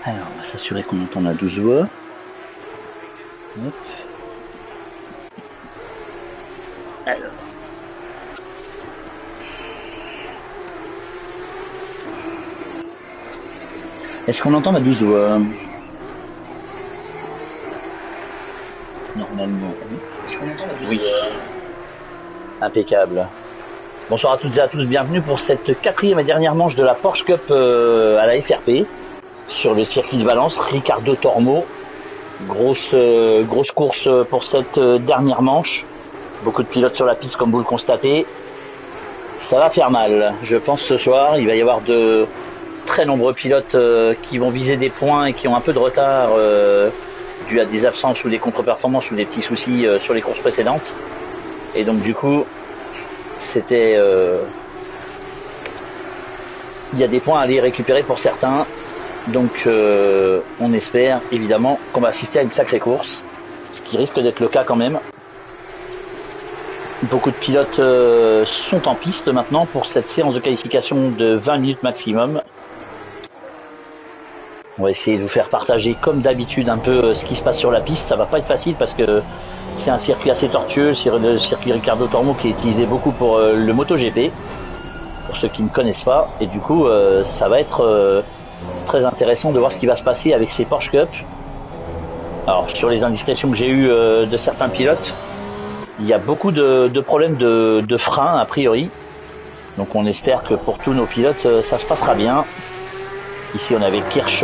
Alors, on va s'assurer qu'on entend la 12 voix. Hop. Alors. Est-ce qu'on entend la 12 voix? Normalement. Est-ce qu'on entend la 12 voix? Impeccable. Bonsoir à toutes et à tous, bienvenue pour cette quatrième et dernière manche de la Porsche Cup à la FRP sur le circuit de Valence, Ricardo Tormo. Grosse course pour cette dernière manche. Beaucoup de pilotes sur la piste comme vous le constatez. Ça va faire mal, je pense ce soir. Il va y avoir de très nombreux pilotes qui vont viser des points et qui ont un peu de retard dû à des absences ou des contre-performances ou des petits soucis sur les courses précédentes. Et donc du coup, c'était... il y a des points à aller récupérer pour certains. Donc on espère évidemment qu'on va assister à une sacrée course, ce qui risque d'être le cas quand même. Beaucoup de pilotes sont en piste maintenant pour cette séance de qualification de 20 minutes maximum. On va essayer de vous faire partager comme d'habitude un peu ce qui se passe sur la piste. Ça va pas être facile parce que c'est un circuit assez tortueux, le circuit Ricardo Tormo qui est utilisé beaucoup pour le MotoGP, pour ceux qui ne connaissent pas. Et du coup ça va être très intéressant de voir ce qui va se passer avec ces Porsche Cup. Alors sur les indiscrétions que j'ai eues de certains pilotes, il y a beaucoup de problèmes de frein a priori. Donc on espère que pour tous nos pilotes ça se passera bien. Ici on avait Kirsch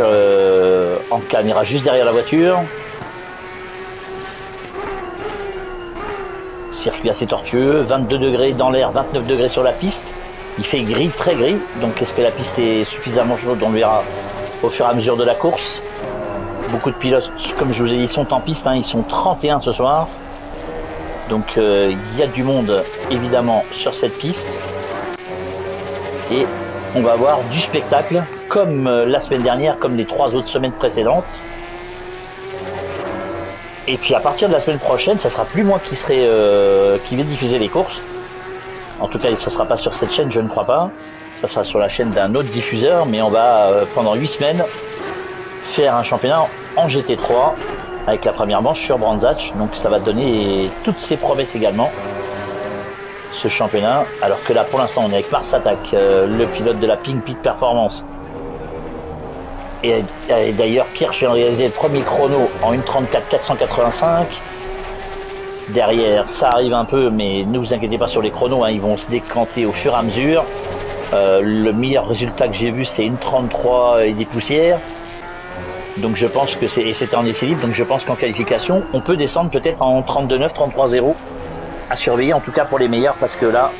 en caméra juste derrière la voiture. Circuit assez tortueux, 22 degrés dans l'air, 29 degrés sur la piste. Il fait gris, très gris, donc est-ce que la piste est suffisamment chaude? On le verra au fur et à mesure de la course. Beaucoup de pilotes, comme je vous ai dit, sont en piste, ils sont 31 ce soir. Donc il y a du monde évidemment sur cette piste. Et on va avoir du spectacle, comme la semaine dernière, comme les 3 autres semaines précédentes. Et puis à partir de la semaine prochaine, ça sera plus moi qui vais diffuser les courses. En tout cas, ça sera pas sur cette chaîne, je ne crois pas. Ça sera sur la chaîne d'un autre diffuseur, mais on va pendant 8 semaines faire un championnat en GT3 avec la première manche sur Brands Hatch. Donc ça va donner toutes ses promesses également, ce championnat. Alors que là, pour l'instant, on est avec Mars Attack, le pilote de la Pink Pit Performance. Et d'ailleurs, Kirsch a réalisé le premier chrono en 1:34.485. Derrière, ça arrive un peu, mais ne vous inquiétez pas sur les chronos, ils vont se décanter au fur et à mesure. Le meilleur résultat que j'ai vu, c'est 1:33 et des poussières. Donc je pense que c'était en essai libre, donc je pense qu'en qualification, on peut descendre peut-être en 32.9, 33.0 à surveiller, en tout cas pour les meilleurs, parce que là,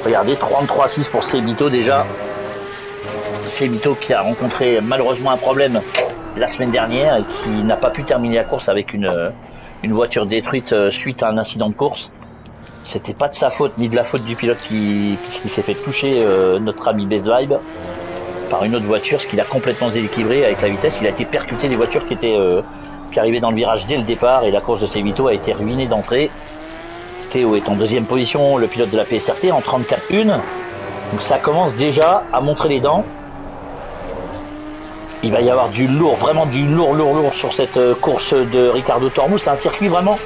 regardez, 33.6 pour Sebito déjà. Sebito qui a rencontré malheureusement un problème la semaine dernière et qui n'a pas pu terminer la course avec une voiture détruite suite à un incident de course. C'était pas de sa faute ni de la faute du pilote qui s'est fait toucher notre ami Best Vibe par une autre voiture, ce qui l'a complètement déséquilibré avec la vitesse. Il a été percuté des voitures qui arrivaient dans le virage dès le départ et la course de Sebito a été ruinée d'entrée. Théo est en deuxième position, le pilote de la PSRT en 34.1. Donc ça commence déjà à montrer les dents. Il va y avoir du lourd, vraiment du lourd sur cette course de Ricardo Tormo. C'est un circuit vraiment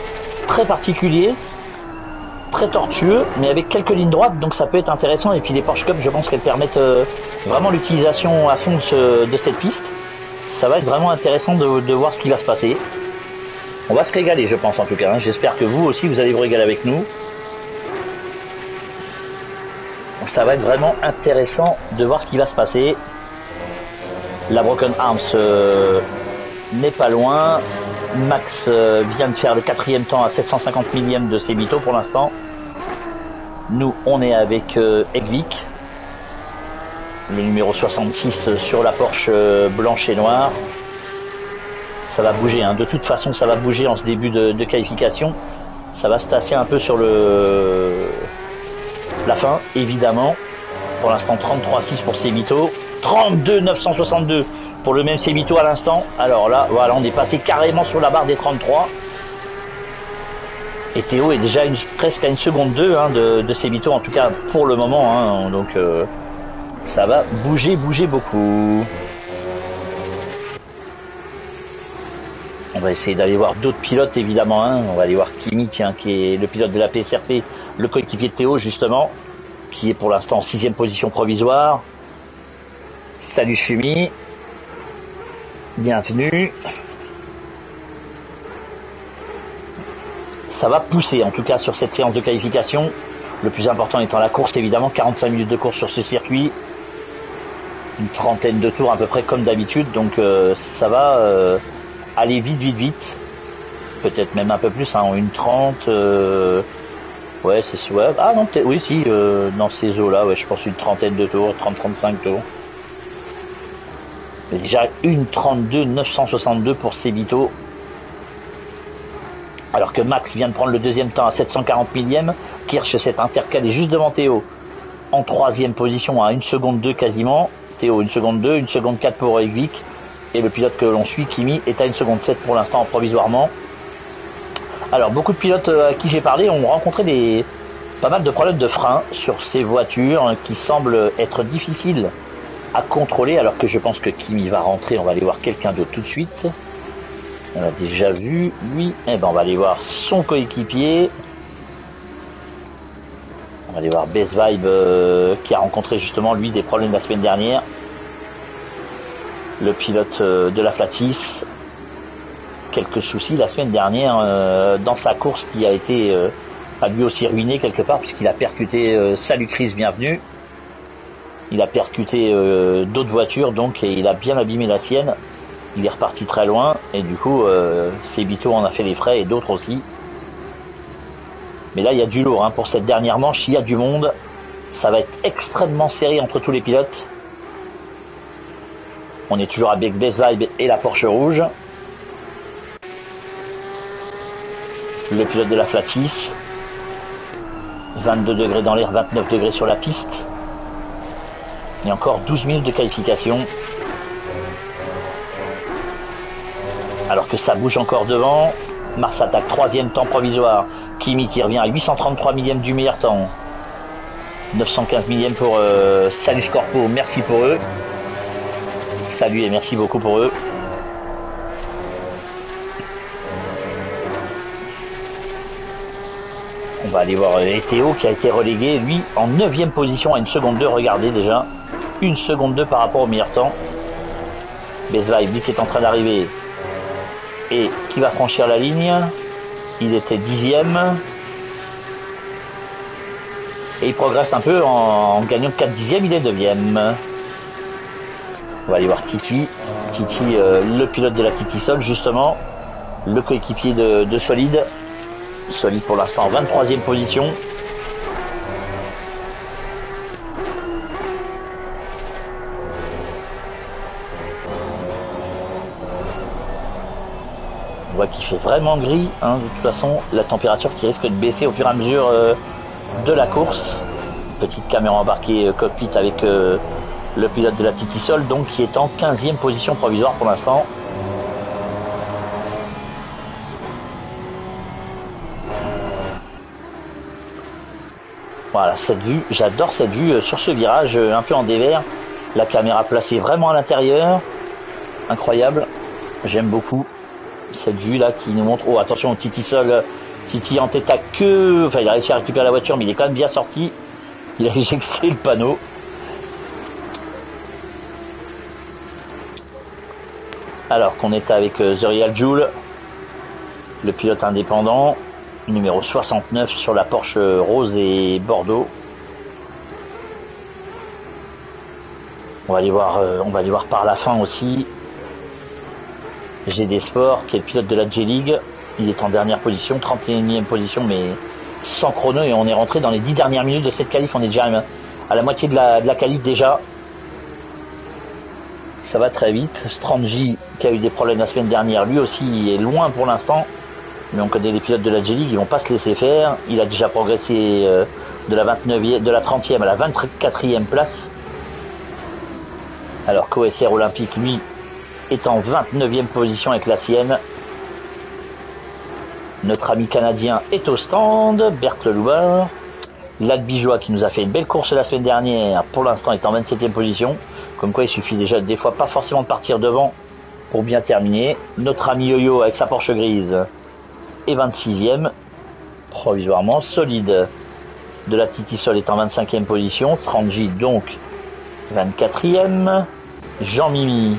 très particulier, très tortueux, mais avec quelques lignes droites, donc ça peut être intéressant. Et puis les Porsche Cup, je pense qu'elles permettent vraiment l'utilisation à fond de cette piste. Ça va être vraiment intéressant de voir ce qui va se passer. On va se régaler, je pense en tout cas. J'espère que vous aussi, vous allez vous régaler avec nous. Ça va être vraiment intéressant de voir ce qui va se passer. La Broken Arms n'est pas loin. Max vient de faire le 4e temps à 750 millième de Sebito pour l'instant. Nous, on est avec Egvik, le numéro 66 sur la Porsche blanche et noire. Ça va bouger, de toute façon ça va bouger en ce début de qualification. Ça va se tasser un peu sur la fin, évidemment. Pour l'instant 33.6 pour Sebito. 32.962 pour le même Sebito à l'instant. Alors là, voilà, on est passé carrément sur la barre des 33. Et Théo est déjà presque à 1 seconde 2 de Sebito, en tout cas pour le moment. Donc ça va bouger beaucoup. On va essayer d'aller voir d'autres pilotes, évidemment. Hein. On va aller voir Kimi, tiens, qui est le pilote de la PSRP, le coéquipier de Théo, justement, qui est pour l'instant en 6e position provisoire. Salut Chumi. Bienvenue. Ça va pousser, en tout cas, sur cette séance de qualification. Le plus important étant la course, évidemment. 45 minutes de course sur ce circuit. Une trentaine de tours, à peu près comme d'habitude. Donc, ça va aller vite. Peut-être même un peu plus, hein, en 1:30. Ouais, c'est... Ouais. Ah non, peut-être... Oui, si, dans ces eaux-là, ouais, je pense une trentaine de tours, 30-35 tours. Mais déjà, 1:32 962 pour Sebito. Alors que Max vient de prendre le deuxième temps à 740 millième. Kirsch s'est intercalé juste devant Théo en 3e position à 1 seconde 2 quasiment. Théo 1 seconde 2, 1 seconde 4 pour Egvik. Et le pilote que l'on suit, Kimi, est à 1 seconde 7 pour l'instant provisoirement. Alors beaucoup de pilotes à qui j'ai parlé ont rencontré pas mal de problèmes de frein sur ces voitures qui semblent être difficiles à contrôler, alors que je pense que Kimi va rentrer. On va aller voir quelqu'un d'autre tout de suite. On l'a déjà vu, lui. Eh ben on va aller voir son coéquipier. On va aller voir Best Vibe qui a rencontré justement lui des problèmes la semaine dernière. Le pilote de la Flatis. Quelques soucis la semaine dernière dans sa course qui a été a lui aussi ruiné quelque part puisqu'il a percuté salut Chris, bienvenue. Il a percuté d'autres voitures donc et il a bien abîmé la sienne. Il est reparti très loin et du coup Sebito en a fait les frais et d'autres aussi. Mais là il y a du lourd hein, pour cette dernière manche, il y a du monde. Ça va être extrêmement serré entre tous les pilotes. On est toujours avec Best Vibe et la Porsche rouge. Le pilote de la Flatis. 22 degrés dans l'air, 29 degrés sur la piste. Il y a encore 12 minutes de qualification. Alors que ça bouge encore devant. Mars attaque 3e temps provisoire. Kimi qui revient à 833 millième du meilleur temps. 915 millième pour Salus Corpo, merci pour eux. Salut et merci beaucoup pour eux. On va aller voir Théo qui a été relégué, lui, en 9e position à 1 seconde 2. Regardez déjà, 1 seconde 2 par rapport au meilleur temps. Bezvaï, lui qui est en train d'arriver et qui va franchir la ligne. Il était 10e. Et il progresse un peu en gagnant 4 dixièmes, il est 9e. On va aller voir Titi. Titi, le pilote de la Titi Sol, justement. Le coéquipier de Solide. Solide pour l'instant en 23e position. On voit qu'il fait vraiment gris. Hein, de toute façon, la température qui risque de baisser au fur et à mesure de la course. Petite caméra embarquée cockpit avec le pilote de la Titi Sol, donc qui est en 15e position provisoire pour l'instant. Voilà, cette vue, j'adore cette vue sur ce virage un peu en dévers. La caméra placée vraiment à l'intérieur. Incroyable. J'aime beaucoup cette vue là qui nous montre. Oh, attention, Titi Sol. Titi en tête à queue. Enfin, il a réussi à récupérer la voiture, mais il est quand même bien sorti. Il a éjecté le panneau. Alors qu'on est avec The Real Joule, le pilote indépendant, numéro 69 sur la Porsche rose et Bordeaux. On va aller voir par la fin aussi. GD Sport, qui est le pilote de la J-League. Il est en dernière position, 31e position, mais sans chrono. Et on est rentré dans les 10 dernières minutes de cette qualif. On est déjà à la moitié de la qualif déjà. Ça va très vite. Strangy, qui a eu des problèmes la semaine dernière, lui aussi est loin pour l'instant. Mais on connaît les pilotes de la J-League, ils vont pas se laisser faire. Il a déjà progressé de la 30e à la 24e place. Alors qu'OSR Olympique, lui, est en 29e position avec la sienne. Notre ami canadien est au stand, Bert Lelouard. L'Adbijois qui nous a fait une belle course la semaine dernière, pour l'instant est en 27e position. Comme quoi il suffit déjà des fois pas forcément de partir devant Pour bien terminer, notre ami Yo-Yo avec sa Porsche grise est 26e, provisoirement. Solide de la Titi Sol est en 25e position. Tranji donc 24e. Jean-Mimi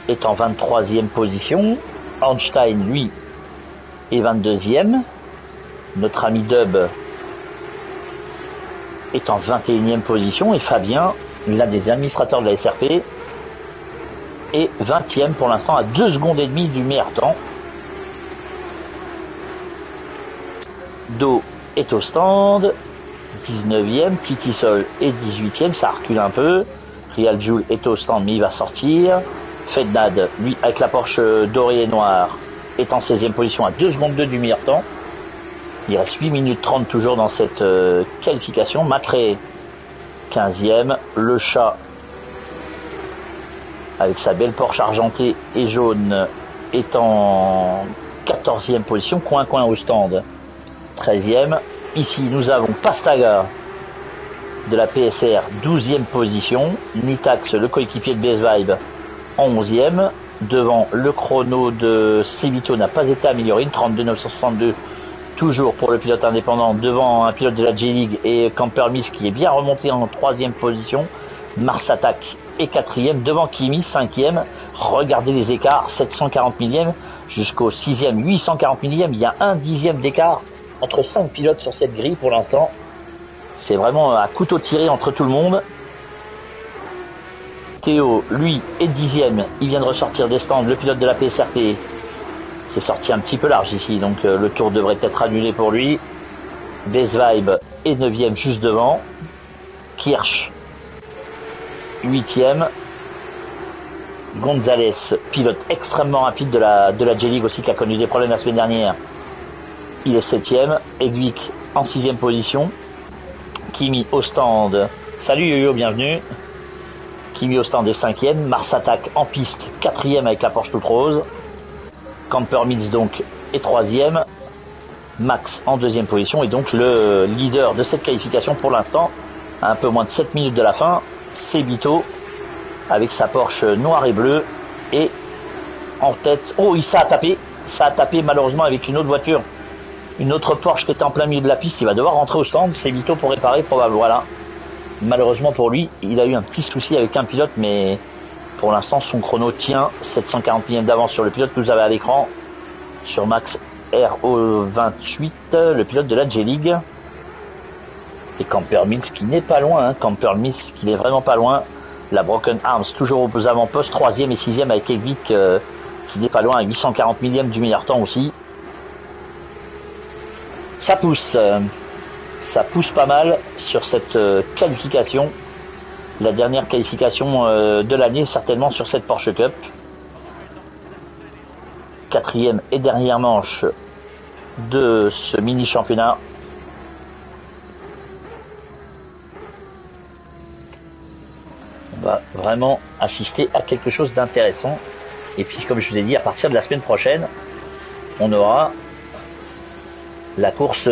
est en 23e position. Einstein, lui, est 22e. Notre ami Dub est en 21e position. Et Fabien, l'un des administrateurs de la SRP, est 20e pour l'instant, à 2 secondes et demie du meilleur temps. Do est au stand, 19e. Titi Sol est 18e, ça recule un peu. Real Joule est au stand, mais il va sortir. Fednad, lui, avec la Porsche dorée et noire, est en 16e position à 2 secondes 2 du meilleur temps. Il reste 8 minutes 30 toujours dans cette qualification. Matré, 15e. Le Chat, avec sa belle Porsche argentée et jaune, est en 14e position. Coin au stand, 13e. Ici, nous avons Pastaga de la PSR, 12e position. Nutax, le coéquipier de BS Vibe, en 11e. Devant, le chrono de Sebito n'a pas été amélioré, une 32,962 toujours pour le pilote indépendant, devant un pilote de la J-League et Camper Miss qui est bien remonté en 3e position. Mars Attack est 4e, devant Kimi 5e. Regardez les écarts, 740 millième jusqu'au 6e, 840 millième. Il y a un dixième d'écart entre 5 pilotes sur cette grille pour l'instant. C'est vraiment à couteau tiré entre tout le monde. Théo, lui, est 10e. Il vient de ressortir des stands. Le pilote de la PSRT s'est sorti un petit peu large ici, donc le tour devrait être annulé pour lui. Best Vibe est 9e juste devant. Kirsch, 8e. Gonzalez, pilote extrêmement rapide de la J-League aussi, qui a connu des problèmes la semaine dernière. Il est 7e. Egwick en 6e position. Kimi au stand. Salut Yo-Yo, bienvenue. Kimi au stand est 5e. Mars Attack en piste, 4e avec la Porsche toute rose. Camper Mills donc est 3e. Max en 2e position et donc le leader de cette qualification pour l'instant, à un peu moins de 7 minutes de la fin, Sebito avec sa Porsche noire et bleue et en tête. Oh, ça a tapé malheureusement avec une autre voiture, une autre Porsche qui était en plein milieu de la piste. Il va devoir rentrer au stand, Sebito, pour réparer probablement. Voilà, malheureusement pour lui, il a eu un petit souci avec un pilote, mais pour l'instant son chrono tient, 740 millième d'avance sur le pilote que vous avez à l'écran, sur Max RO28, le pilote de la J-League. Et Camper Mills qui n'est pas loin, Camper Mills qui n'est vraiment pas loin. La Broken Arms toujours aux avant-postes, 3e et 6e avec Egwick qui n'est pas loin à 840 millième du meilleur temps aussi. Ça pousse pas mal sur cette qualification, la dernière qualification de l'année certainement sur cette Porsche Cup. 4e et dernière manche de ce mini championnat. On va vraiment assister à quelque chose d'intéressant. Et puis comme je vous ai dit, à partir de la semaine prochaine, on aura la course,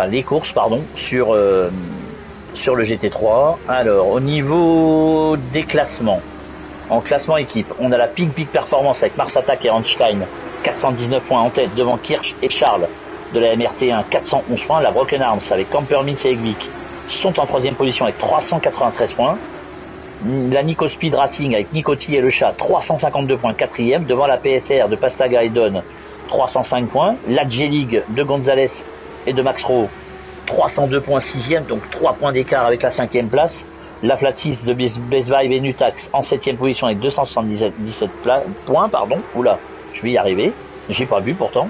les courses sur le GT3. Alors au niveau des classements, en classement équipe, on a la Pink Performance avec Mars Attack et Einstein, 419 points en tête, devant Kirsch et Charles de la MRT1, 411 points. La Broken Arms avec Camper Mills et Egwick sont en 3e position avec 393 points. La Nico Speed Racing avec Nicotti et le Chat, 352 points, 4e, devant la PSR de Pastaga et Don, 305 points. La J-League de Gonzalez et de Max Rowe, 302 points, 6e, donc 3 points d'écart avec la 5e place. La Flat 6 de Best Vibe et Nutax en 7e position avec 277 points, Oula, je vais y arriver, j'ai pas vu pourtant.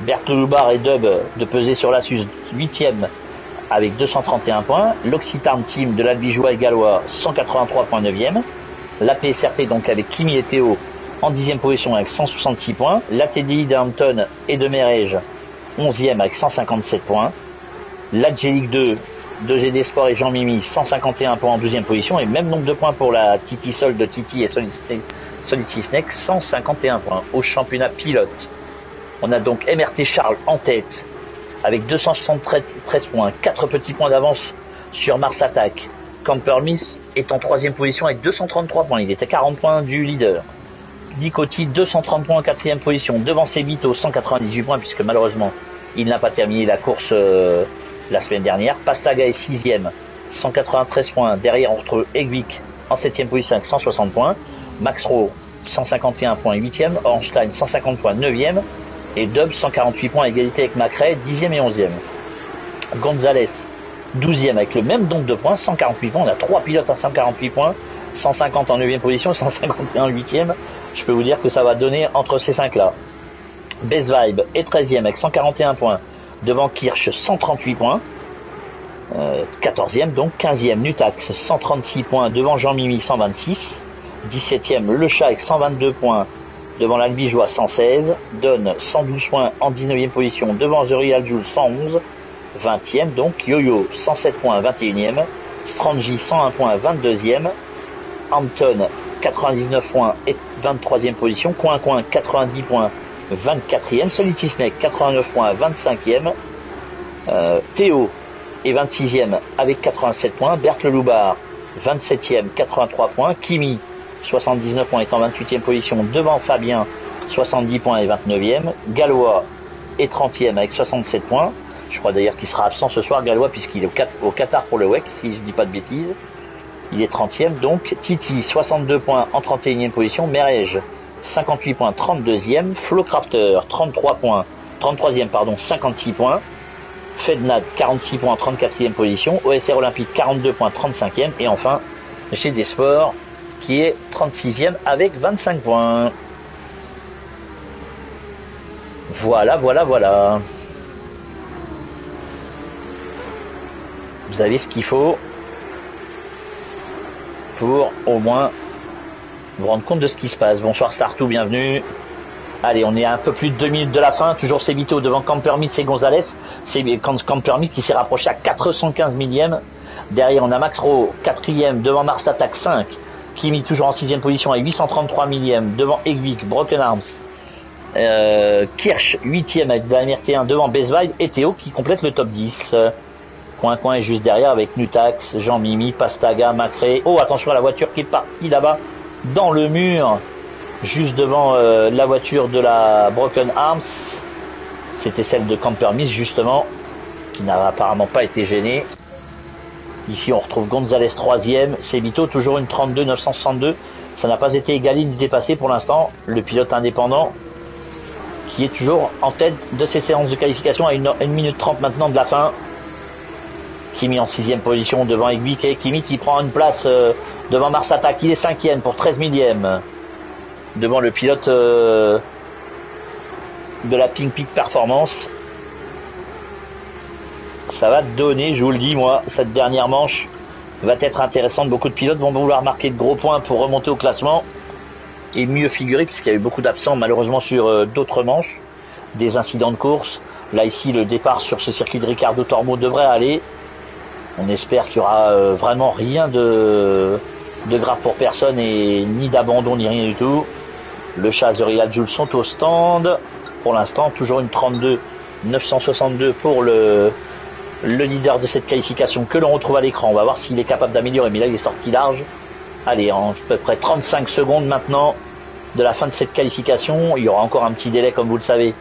Bertolubar et Dub de peser sur la Suze, 8e avec 231 points. L'Occitan Team de l'Albigeois et Gallois, 183 points, 9e. La PSRT donc avec Kimi et Théo en 10e position avec 166 points. La TDI d'Hampton et de Merège, 11e avec 157 points. La J-League 2 de GD Sport et Jean-Mimi, 151 points en 12e position. Et même nombre de points pour la Titi Sol de Titi et Solid Snake, 151 points. Au championnat pilote, on a donc MRT Charles en tête avec 273 points, 4 petits points d'avance sur Mars Attack. Camper Mills est en 3e position avec 233 points. Il était 40 points du leader. Nicoti 230 points en 4e position. Devant Sebito 198 points puisque malheureusement il n'a pas terminé la course la semaine dernière. Pastaga est 6e, 193 points. Derrière on retrouve Egvik en 7e position avec 160 points. Max Rowe 151 points 8e. Ornstein 150 points 9e. Et Dub 148 points à égalité avec Macrae 10e et 11e. Gonzalez 12e avec le même nombre de points, 148 points. On a 3 pilotes à 148 points, 150 en 9e position, 151 en 8e. Je peux vous dire que ça va donner entre ces 5-là. Best Vibe est 13e avec 141 points. Devant Kirsch 138 points. 14e donc. 15e Nutax 136 points. Devant Jean-Mimi 126. 17e Le Chat avec 122 points. Devant l'Albigeois 116. Donne 112 points en 19e position. Devant The Real Jules 111. 20e donc. Yo-Yo 107 points 21e. Strangy 101 points 22e. Hampton 99 points et 23e position. Coin 90 points 24e. Solity Snake 89 points 25e. Théo est 26e avec 87 points. Berthe Leloubard 27e 83 points. Kimi 79 points est en 28e position devant Fabien 70 points et 29e. Gallois est 30e avec 67 points. Je crois d'ailleurs qu'il sera absent ce soir, Gallois, puisqu'il est au Qatar pour le WEC, si je dis pas de bêtises. Il est 30e, donc. Titi, 62 points en 31e position. Merège, 58 points, 32e. Flo Crafter, 33e, 56 points. Fednad, 46 points, 34e position. OSR Olympique, 42 points, 35e. Et enfin, chez des Sports, qui est 36e avec 25 points. Voilà. Vous avez ce qu'il faut pour au moins vous rendre compte de ce qui se passe. Bonsoir Startou, bienvenue. Allez, on est à un peu plus de 2 minutes de la fin. Toujours Sebito devant Campermis et Gonzalez. C'est Campermis qui s'est rapproché à 415 millième. Derrière, on a Max Rowe, 4e, devant Mars Attack 5. Kimi toujours en 6e position à 833 millième. Devant Egvik, Broken Arms. Kirsch, 8e avec de la MRT1 devant Best Vibe. Et Théo qui complète le top 10. Coin est juste derrière avec Nutax, Jean-Mimi, Pastaga, Macrae. Oh, attention à la voiture qui est partie là-bas dans le mur, juste devant la voiture de la Broken Arms. C'était celle de Campermis justement, qui n'a apparemment pas été gênée. Ici on retrouve Gonzalez 3e, Sebito toujours une 32 962. Ça n'a pas été égalé ni dépassé pour l'instant. Le pilote indépendant qui est toujours en tête de ces séances de qualification à 1 minute 30 maintenant de la fin. Kimi en 6e position devant Egvik et Kimi qui prend une place devant Mars Attack. Il est 5e pour 13 millième. Devant le pilote de la Pink Peak Performance. Ça va donner, je vous le dis moi, cette dernière manche va être intéressante. Beaucoup de pilotes vont vouloir marquer de gros points pour remonter au classement et mieux figurer puisqu'il y a eu beaucoup d'absents malheureusement sur d'autres manches. Des incidents de course. Là ici le départ sur ce circuit de Ricardo Tormo devrait aller. On espère qu'il y aura vraiment rien de grave pour personne et ni d'abandon ni rien du tout. Le Chat, The Real Jules sont au stand. Pour l'instant, toujours une 32 962 pour le leader de cette qualification que l'on retrouve à l'écran. On va voir s'il est capable d'améliorer. Mais là, il est sorti large. Allez, en à peu près 35 secondes maintenant de la fin de cette qualification. Il y aura encore un petit délai, comme vous le savez,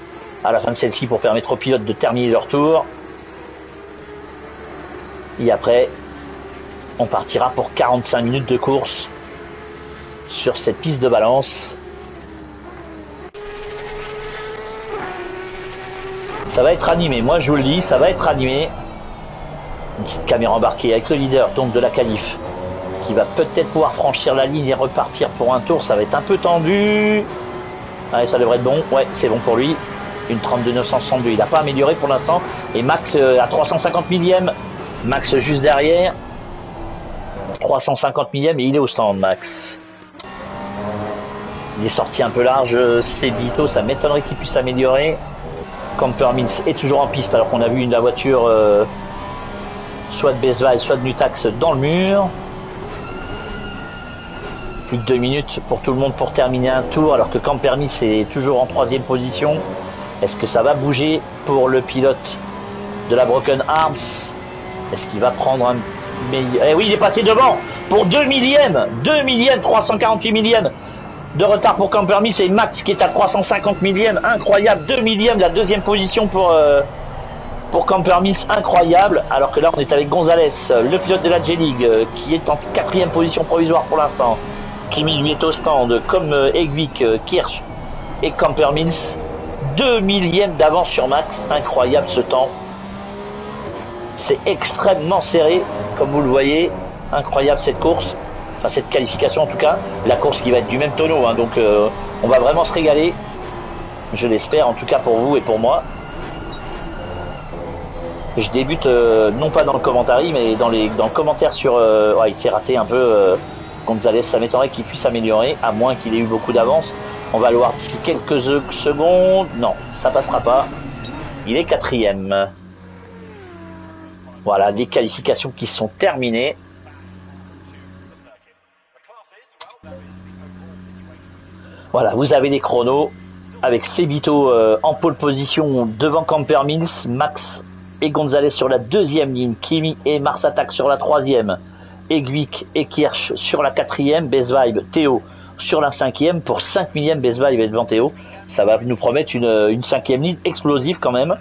à la fin de celle-ci pour permettre aux pilotes de terminer leur tour. Et après, on partira pour 45 minutes de course sur cette piste de balance. Ça va être animé, moi je vous le dis, ça va être animé. Une petite caméra embarquée avec le leader donc de la qualif qui va peut-être pouvoir franchir la ligne et repartir pour un tour. Ça va être un peu tendu. Allez, ça devrait être bon. Ouais, c'est bon pour lui. Une 32 962, il n'a pas amélioré pour l'instant. Et Max à 350 millième. Max juste derrière. 350 millième et il est au stand, Max. Il est sorti un peu large, Sebito, ça m'étonnerait qu'il puisse s'améliorer. Campermins est toujours en piste alors qu'on a vu la voiture soit de Best Vibe, soit de Nutax dans le mur. Plus de 2 minutes pour tout le monde pour terminer un tour alors que Campermins est toujours en 3e position. Est-ce que ça va bouger pour le pilote de la Broken Arms? Est-ce qu'il va prendre Mais oui, il est passé devant pour 2 millièmes, 2 millièmes, 348 millièmes de retard pour Campermis et Max qui est à 350 millièmes, incroyable, 2 millièmes, la deuxième position pour Campermis, incroyable, alors que là on est avec Gonzalez, le pilote de la J-League, qui est en quatrième position provisoire pour l'instant. Kimi lui est au stand, comme Egvik, Kirsch et Campermis, 2 millièmes d'avance sur Max, incroyable ce temps. C'est extrêmement serré, comme vous le voyez, incroyable cette course, enfin cette qualification en tout cas, la course qui va être du même tonneau, hein, donc on va vraiment se régaler, je l'espère en tout cas pour vous et pour moi. Je débute non pas dans le commentaire, mais dans le commentaire sur... il s'est raté un peu Gonzalez, ça m'étonnerait qu'il puisse améliorer, à moins qu'il ait eu beaucoup d'avance. On va le voir d'ici quelques secondes. Non, ça passera pas. Il est quatrième. Voilà, les qualifications qui sont terminées. Voilà, vous avez les chronos avec Sebito en pole position devant Campermins, Max et Gonzalez sur la deuxième ligne, Kimi et Mars Attack sur la troisième, Egvik et Kirsch sur la quatrième, Best Vibe, Théo sur la cinquième. Pour 5 millièmes, Best Vibe est devant Théo. Ça va nous promettre une cinquième ligne explosive quand même.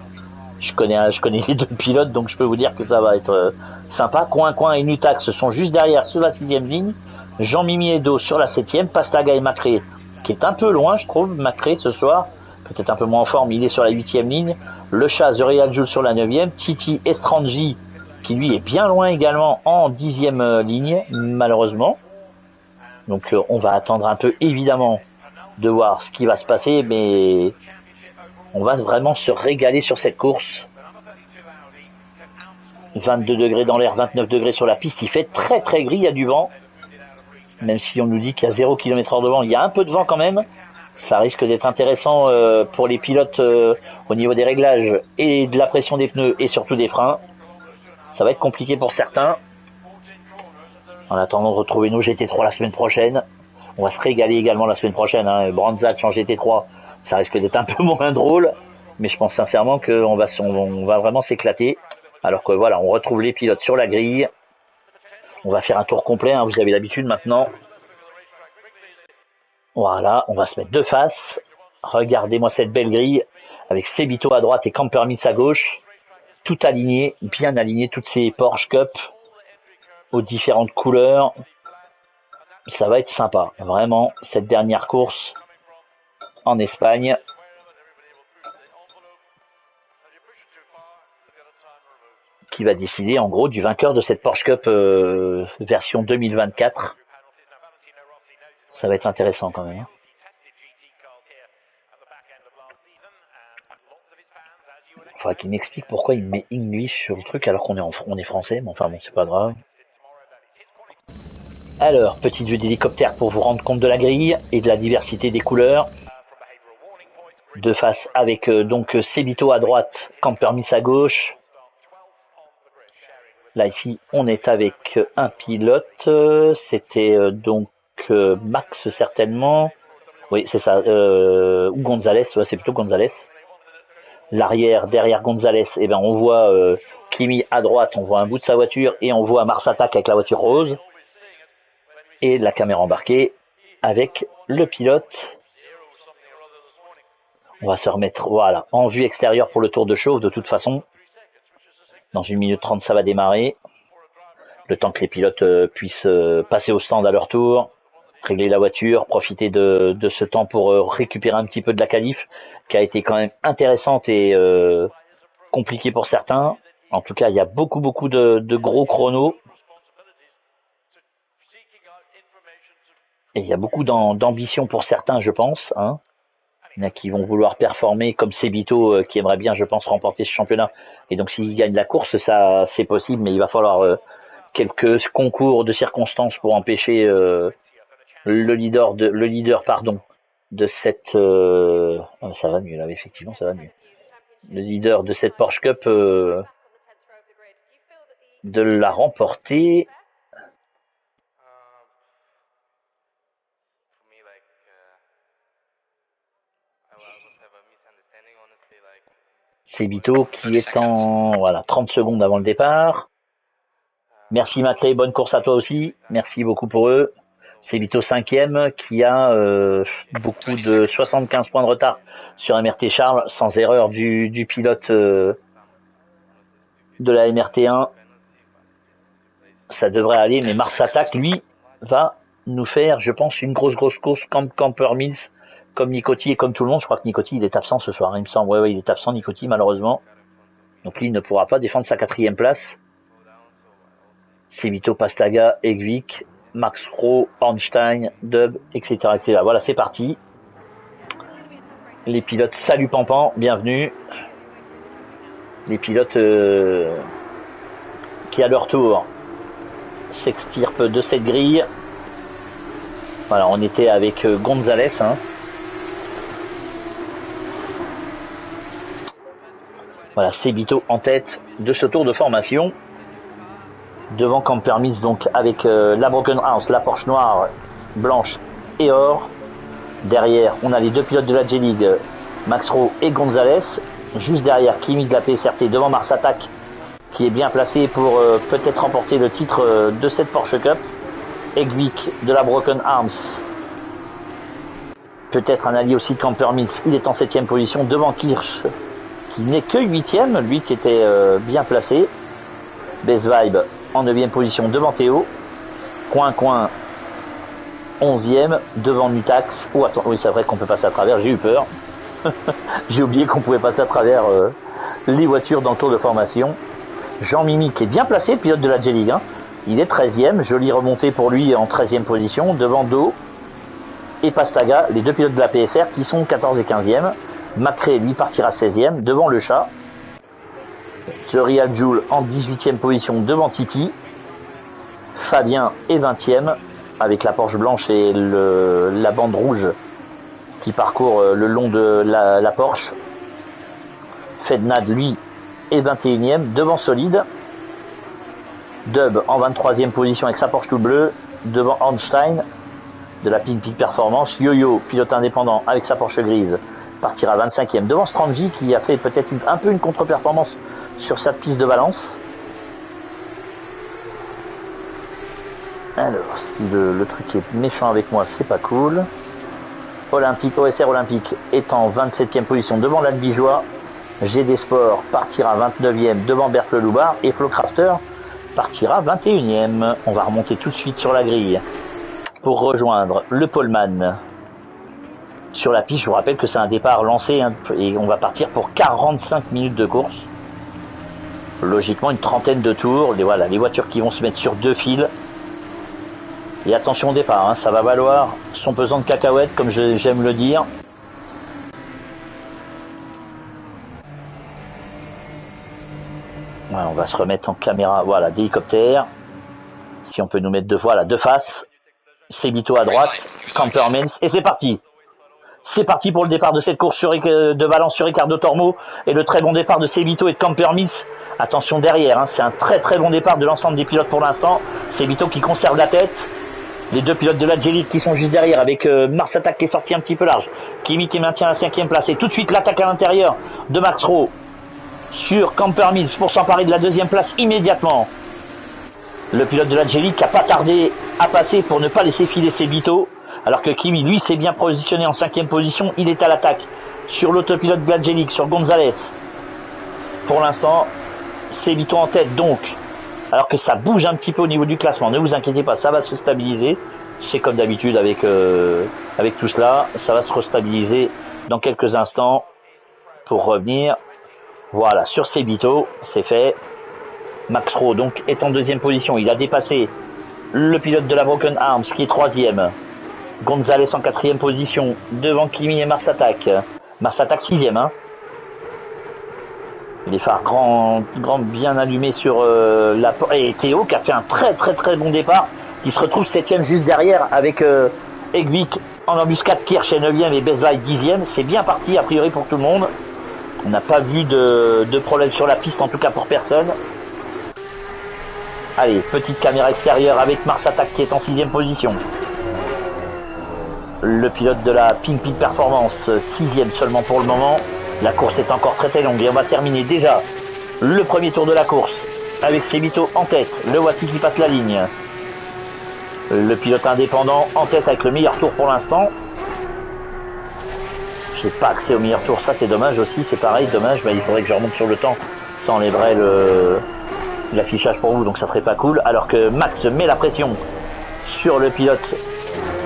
Je connais les deux pilotes, donc je peux vous dire que ça va être sympa. Coin et Nutax sont juste derrière sur la sixième ligne. Jean-Mimi Edo sur la septième. Pastaga et Macré, qui est un peu loin, je trouve, Macré ce soir. Peut-être un peu moins en forme, il est sur la huitième ligne. Le chat, The Real Jules sur la neuvième. Titi Estrangi, qui lui est bien loin également en dixième ligne, malheureusement. Donc on va attendre un peu, évidemment, de voir ce qui va se passer, mais on va vraiment se régaler sur cette course. 22 degrés dans l'air, 29 degrés sur la piste. Il fait très très gris, il y a du vent. Même si on nous dit qu'il y a 0 km/h de vent, il y a un peu de vent quand même. Ça risque d'être intéressant pour les pilotes au niveau des réglages et de la pression des pneus et surtout des freins. Ça va être compliqué pour certains. En attendant de retrouver nos GT3 la semaine prochaine. On va se régaler également la semaine prochaine. Brandzat en GT3, ça risque d'être un peu moins drôle. Mais je pense sincèrement qu'on va vraiment s'éclater. Alors que voilà, on retrouve les pilotes sur la grille. On va faire un tour complet, vous avez l'habitude maintenant. Voilà, on va se mettre de face. Regardez-moi cette belle grille avec Sebito à droite et Campermis à gauche. Tout aligné, bien aligné, toutes ces Porsche Cup aux différentes couleurs. Ça va être sympa, vraiment, cette dernière course en Espagne. Qui va décider en gros du vainqueur de cette Porsche Cup version 2024. Ça va être intéressant quand même. Faudra qu'il m'explique pourquoi il met English sur le truc alors qu'on est français, mais enfin bon, c'est pas grave. Alors, petite vue d'hélicoptère pour vous rendre compte de la grille et de la diversité des couleurs. De face avec donc Sebito à droite, Campermis à gauche. Là ici, on est avec un pilote. C'était donc Max certainement. Oui, c'est ça. Ou Gonzalez, c'est plutôt Gonzalez. L'arrière, derrière Gonzalez, on voit Kimi à droite, on voit un bout de sa voiture et on voit Mars Attack avec la voiture rose. Et la caméra embarquée avec le pilote. On va se remettre, voilà, en vue extérieure pour le tour de chauffe de toute façon. Dans 1 minute 30, ça va démarrer. Le temps que les pilotes puissent passer au stand à leur tour, régler la voiture, profiter de ce temps pour récupérer un petit peu de la qualif, qui a été quand même intéressante et compliquée pour certains. En tout cas, il y a beaucoup de gros chronos. Et il y a beaucoup d'ambition pour certains, je pense. Il y en a qui vont vouloir performer comme Sebito, qui aimerait bien, je pense, remporter ce championnat. Et donc, s'il gagne la course, ça, c'est possible, mais il va falloir quelques concours de circonstances pour empêcher le leader de cette ça va mieux là, effectivement ça va mieux, le leader de cette Porsche Cup de la remporter. C'est Bito qui est en 30 secondes avant le départ. Merci Macré, bonne course à toi aussi. Merci beaucoup pour eux. C'est Vito 5e qui a beaucoup de 75 points de retard sur MRT Charles, sans erreur du pilote de la MRT1. Ça devrait aller, mais Mars Attack, lui, va nous faire, je pense, une grosse course comme Camper Mills, comme Nicotti et comme tout le monde. Je crois que Nicotti, il est absent ce soir, il me semble. Ouais, il est absent, Nicotti, malheureusement. Donc lui, il ne pourra pas défendre sa 4e place. C'est Vito, Pastaga, Egvik, Max Rowe, Ornstein, Dub, etc., etc. Voilà, c'est parti. Les pilotes, salut Pampan, bienvenue. Les pilotes qui, à leur tour, s'extirpent de cette grille. Voilà, on était avec Gonzalez. Hein. Voilà, Sebito en tête de ce tour de formation. Devant Campermis, donc avec la Broken House, la Porsche noire, blanche et or. Derrière, on a les deux pilotes de la J-League, Max Rowe et Gonzalez. Juste derrière, Kimi de la PSRT devant Mars Attack, qui est bien placé pour peut-être remporter le titre de cette Porsche Cup. Egvik de la Broken Arms, peut-être un allié aussi de Campermis, il est en 7e position devant Kirsch, qui n'est que 8e, lui qui était bien placé. Best Vibe en 9e position devant Théo. Coin 11e devant Mutax. Oh attends, oui c'est vrai qu'on peut passer à travers, j'ai eu peur. J'ai oublié qu'on pouvait passer à travers les voitures dans le tour de formation. Jean-Mimi qui est bien placé, pilote de la J-League. Hein. Il est 13e, jolie remontée pour lui en 13e position, devant Do et Pastaga, les deux pilotes de la PSR qui sont 14 et 15e. Macré, lui, partira 16e, devant le chat. The Real Joule en 18e position, devant Titi. Fabien est 20e, avec la Porsche blanche et la bande rouge qui parcourt le long de la Porsche. Fednad, lui, est 21e, devant Solide. Dub en 23e position avec sa Porsche tout bleu, devant Ornstein de la Pink Performance. Yo-Yo, pilote indépendant avec sa Porsche grise, partira 25e devant Strangy qui a fait peut-être un peu une contre-performance sur sa piste de Valence. Alors, si le truc est méchant avec moi, c'est pas cool. Olympique, OSR Olympique est en 27e position devant l'Albigeois. GD Sport partira 29e devant Bert Le Loubard et Flowcrafter partira 21e. On va remonter tout de suite sur la grille pour rejoindre le poleman sur la piste. Je vous rappelle que c'est un départ lancé hein, et on va partir pour 45 minutes de course. Logiquement une trentaine de tours. Et voilà, les voitures qui vont se mettre sur deux fils. Et attention au départ, hein, ça va valoir son pesant de cacahuètes comme j'aime le dire. Voilà, on va se remettre en caméra, voilà, d'hélicoptère. Si on peut nous mettre de face. Sebito à droite, Campermans, et c'est parti. C'est parti pour le départ de cette course de Valence sur Ricardo Tormo et le très bon départ de Sebito et de Campermis. Attention derrière, hein, c'est un très bon départ de l'ensemble des pilotes pour l'instant. Sebito qui conserve la tête. Les deux pilotes de la J-League qui sont juste derrière avec Mars Attack qui est sorti un petit peu large. Kimi qui maintient la 5e place et tout de suite l'attaque à l'intérieur de Max Rowe sur Campermis pour s'emparer de la 2e place immédiatement. Le pilote de la J-League qui n'a pas tardé à passer pour ne pas laisser filer Sebito. Alors que Kimi, lui, s'est bien positionné en 5e position. Il est à l'attaque sur l'autopilote de la J-League, sur Gonzalez. Pour l'instant, Sebito en tête donc. Alors que ça bouge un petit peu au niveau du classement. Ne vous inquiétez pas, ça va se stabiliser. C'est comme d'habitude avec tout cela. Ça va se restabiliser dans quelques instants pour revenir. Voilà, sur Sebito, c'est fait. Max Rowe donc est en 2e position. Il a dépassé le pilote de la Broken Arms qui est 3e. Gonzalez en 4e position devant Kimi et Mars Attack. Mars Attack 6e. Hein. Les phares grand bien allumés sur la porte. Et Théo qui a fait un très bon départ. Qui se retrouve 7e juste derrière avec Egvik en embuscade. Kirsch est 9e et Bezlai 10e. C'est bien parti a priori pour tout le monde. On n'a pas vu de problème sur la piste, en tout cas pour personne. Allez, petite caméra extérieure avec Mars Attack qui est en 6e position. Le pilote de la Pink Performance, 6e seulement pour le moment. La course est encore très longue et on va terminer déjà le premier tour de la course avec Cébito en tête. Le voici qui passe la ligne. Le pilote indépendant en tête avec le meilleur tour pour l'instant. J'ai pas accès au meilleur tour, ça c'est dommage aussi, c'est pareil, dommage, il faudrait que je remonte sur le temps. Ça enlèverait l'affichage pour vous, donc ça serait pas cool. Alors que Max met la pression sur le pilote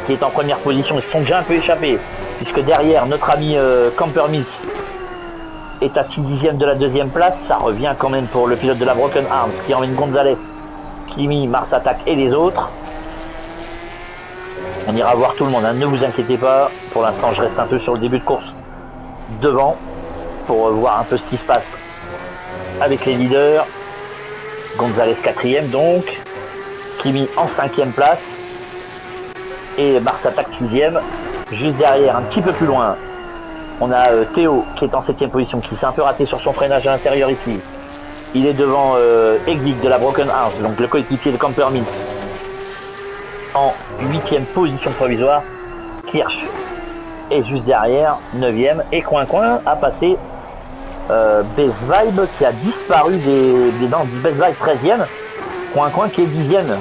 qui est en première position. Ils se sont déjà un peu échappés, puisque derrière notre ami Campermith est à 6 dixièmes de la deuxième place. Ça revient quand même pour le pilote de la Broken Arms qui emmène Gonzalez, Kimi, Mars Attack et les autres. On ira voir tout le monde, hein. Ne vous inquiétez pas. Pour l'instant, je reste un peu sur le début de course devant pour voir un peu ce qui se passe avec les leaders. Gonzalez 4ème donc, Kimi en 5ème place et Mars Attack 6ème. Juste derrière, un petit peu plus loin, on a Théo qui est en 7ème position, qui s'est un peu raté sur son freinage à l'intérieur ici. Il est devant Egvik de la Broken Arms, donc le coéquipier de Campermint, en 8ème position provisoire. Kirsch est juste derrière, 9ème, et Coin a passé Best Vibe qui a disparu des dents. Best Vibe 13ème, Coin qui est 10ème.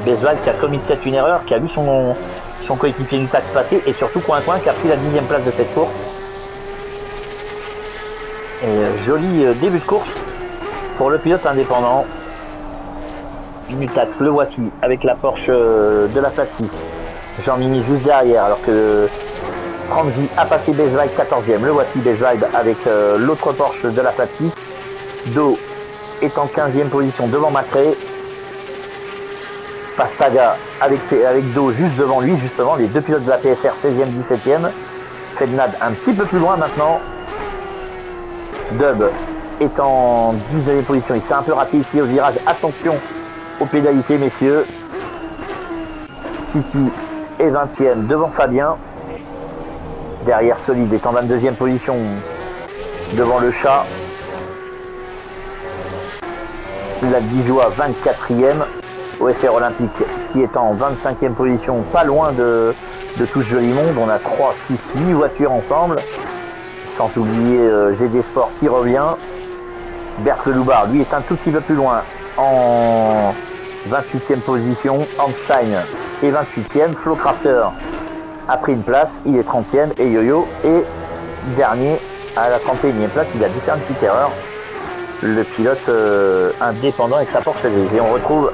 Best Vibe qui a commis peut-être une erreur, qui a vu son coéquipier Nutax passer, et surtout Coin qui a pris la 10ème place de cette course. Et joli début de course pour le pilote indépendant. Nutax, le voici avec la Porsche de la Flat-6. Jean-Mimi juste derrière, alors que Franzi a passé Best Vibe 14ème. Le voici Best Vibe avec l'autre Porsche de la Flat-6. Do est en 15ème position devant Macré. Pastaga avec Do juste devant lui, justement, les deux pilotes de la PSR 16ème, 17ème. Fednad un petit peu plus loin maintenant. Dub est en 19ème position. Il s'est un peu raté ici au virage. Attention aux pénalités, messieurs. Titi est 20ème devant Fabien. Derrière Solide est en 22ème position devant le chat. La Dijois 24ème. OSR Olympique qui est en 25ème position, pas loin de tout ce joli monde. On a 3, 6, 8 voitures ensemble. Sans oublier GD Sport qui revient. Bert Le Loubard, lui, est un tout petit peu plus loin, en 28ème position. Einstein est 28ème. Flo Crafter a pris une place, il est 30ème. Et Yo-Yo est dernier à la 31ème place. Il a dû faire une petite erreur, le pilote indépendant avec sa Porsche grise. Et on retrouve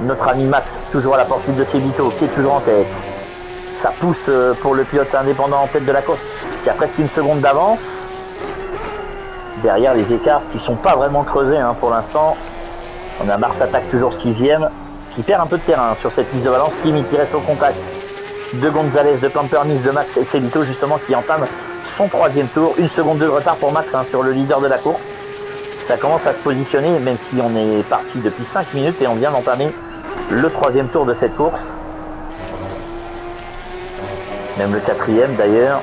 notre ami Max, toujours à la poursuite de Cébito, qui est toujours en tête. Ça pousse pour le pilote indépendant en tête de la course, qui a presque une seconde d'avance. Derrière, les écarts qui sont pas vraiment creusés pour l'instant. On a Mars Attack toujours 6ème, qui perd un peu de terrain sur cette piste de Valence. Kimi qui reste au contact de Gonzalez, de Campermith, de Max et Cébito, justement, qui entame son 3ème tour. Une seconde de retard pour Max sur le leader de la course. Ça commence à se positionner, même si on est parti depuis 5 minutes et on vient d'entamer le 3ème tour de cette course. Même le 4ème d'ailleurs.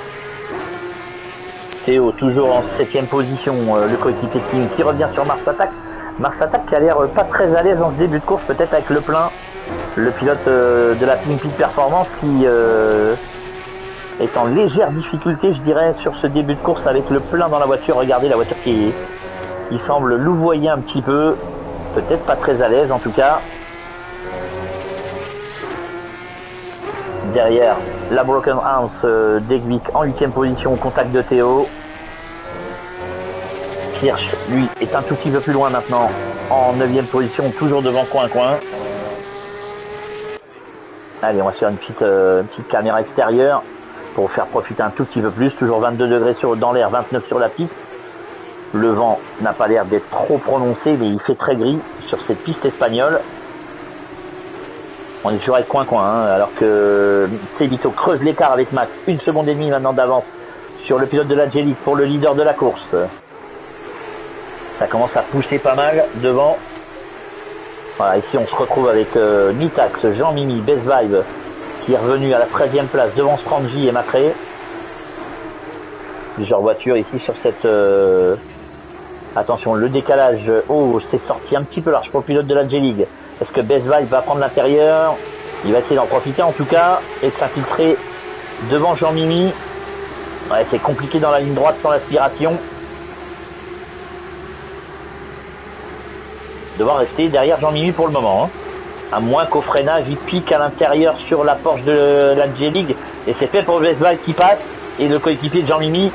Théo toujours en 7ème position, le coéquipier de Kim qui revient sur Mars Attack. Mars Attack qui a l'air pas très à l'aise en ce début de course, peut-être avec le plein. Le pilote de la Pink Pit Performance qui est en légère difficulté, je dirais, sur ce début de course avec le plein dans la voiture. Regardez la voiture qui semble louvoyer un petit peu, peut-être pas très à l'aise en tout cas. Derrière, la Broken Arms d'Egvik en 8ème position au contact de Théo. Kirsch, lui, est un tout petit peu plus loin maintenant, en 9ème position, toujours devant Coin. Allez, on va se faire une petite caméra extérieure pour faire profiter un tout petit peu plus. Toujours 22 degrés dans l'air, 29 sur la piste. Le vent n'a pas l'air d'être trop prononcé, mais il fait très gris sur cette piste espagnole. On est toujours avec Coin, alors que Cébito creuse l'écart avec Max. 1 seconde et demie maintenant d'avance sur le pilote de l'Angélique pour le leader de la course. Ça commence à pousser pas mal devant. Voilà, ici on se retrouve avec Nitax, Jean-Mimi, Best Vibe qui est revenu à la 13ème place devant Strangy et Macré. Plusieurs voitures ici sur cette... Attention, le décalage. Oh, c'est sorti un petit peu large pour le pilote de l'Angélique. Est-ce que Best Vibe va prendre l'intérieur? Il va essayer d'en profiter en tout cas et de s'infiltrer devant Jean-Mimi. Ouais, c'est compliqué dans la ligne droite sans l'aspiration. devoir rester derrière Jean-Mimi pour le moment. Hein. À moins qu'au freinage, il pique à l'intérieur sur la Porsche de la J-League. Et c'est fait pour Vesval qui passe. Et le coéquipier de Jean-Mimi,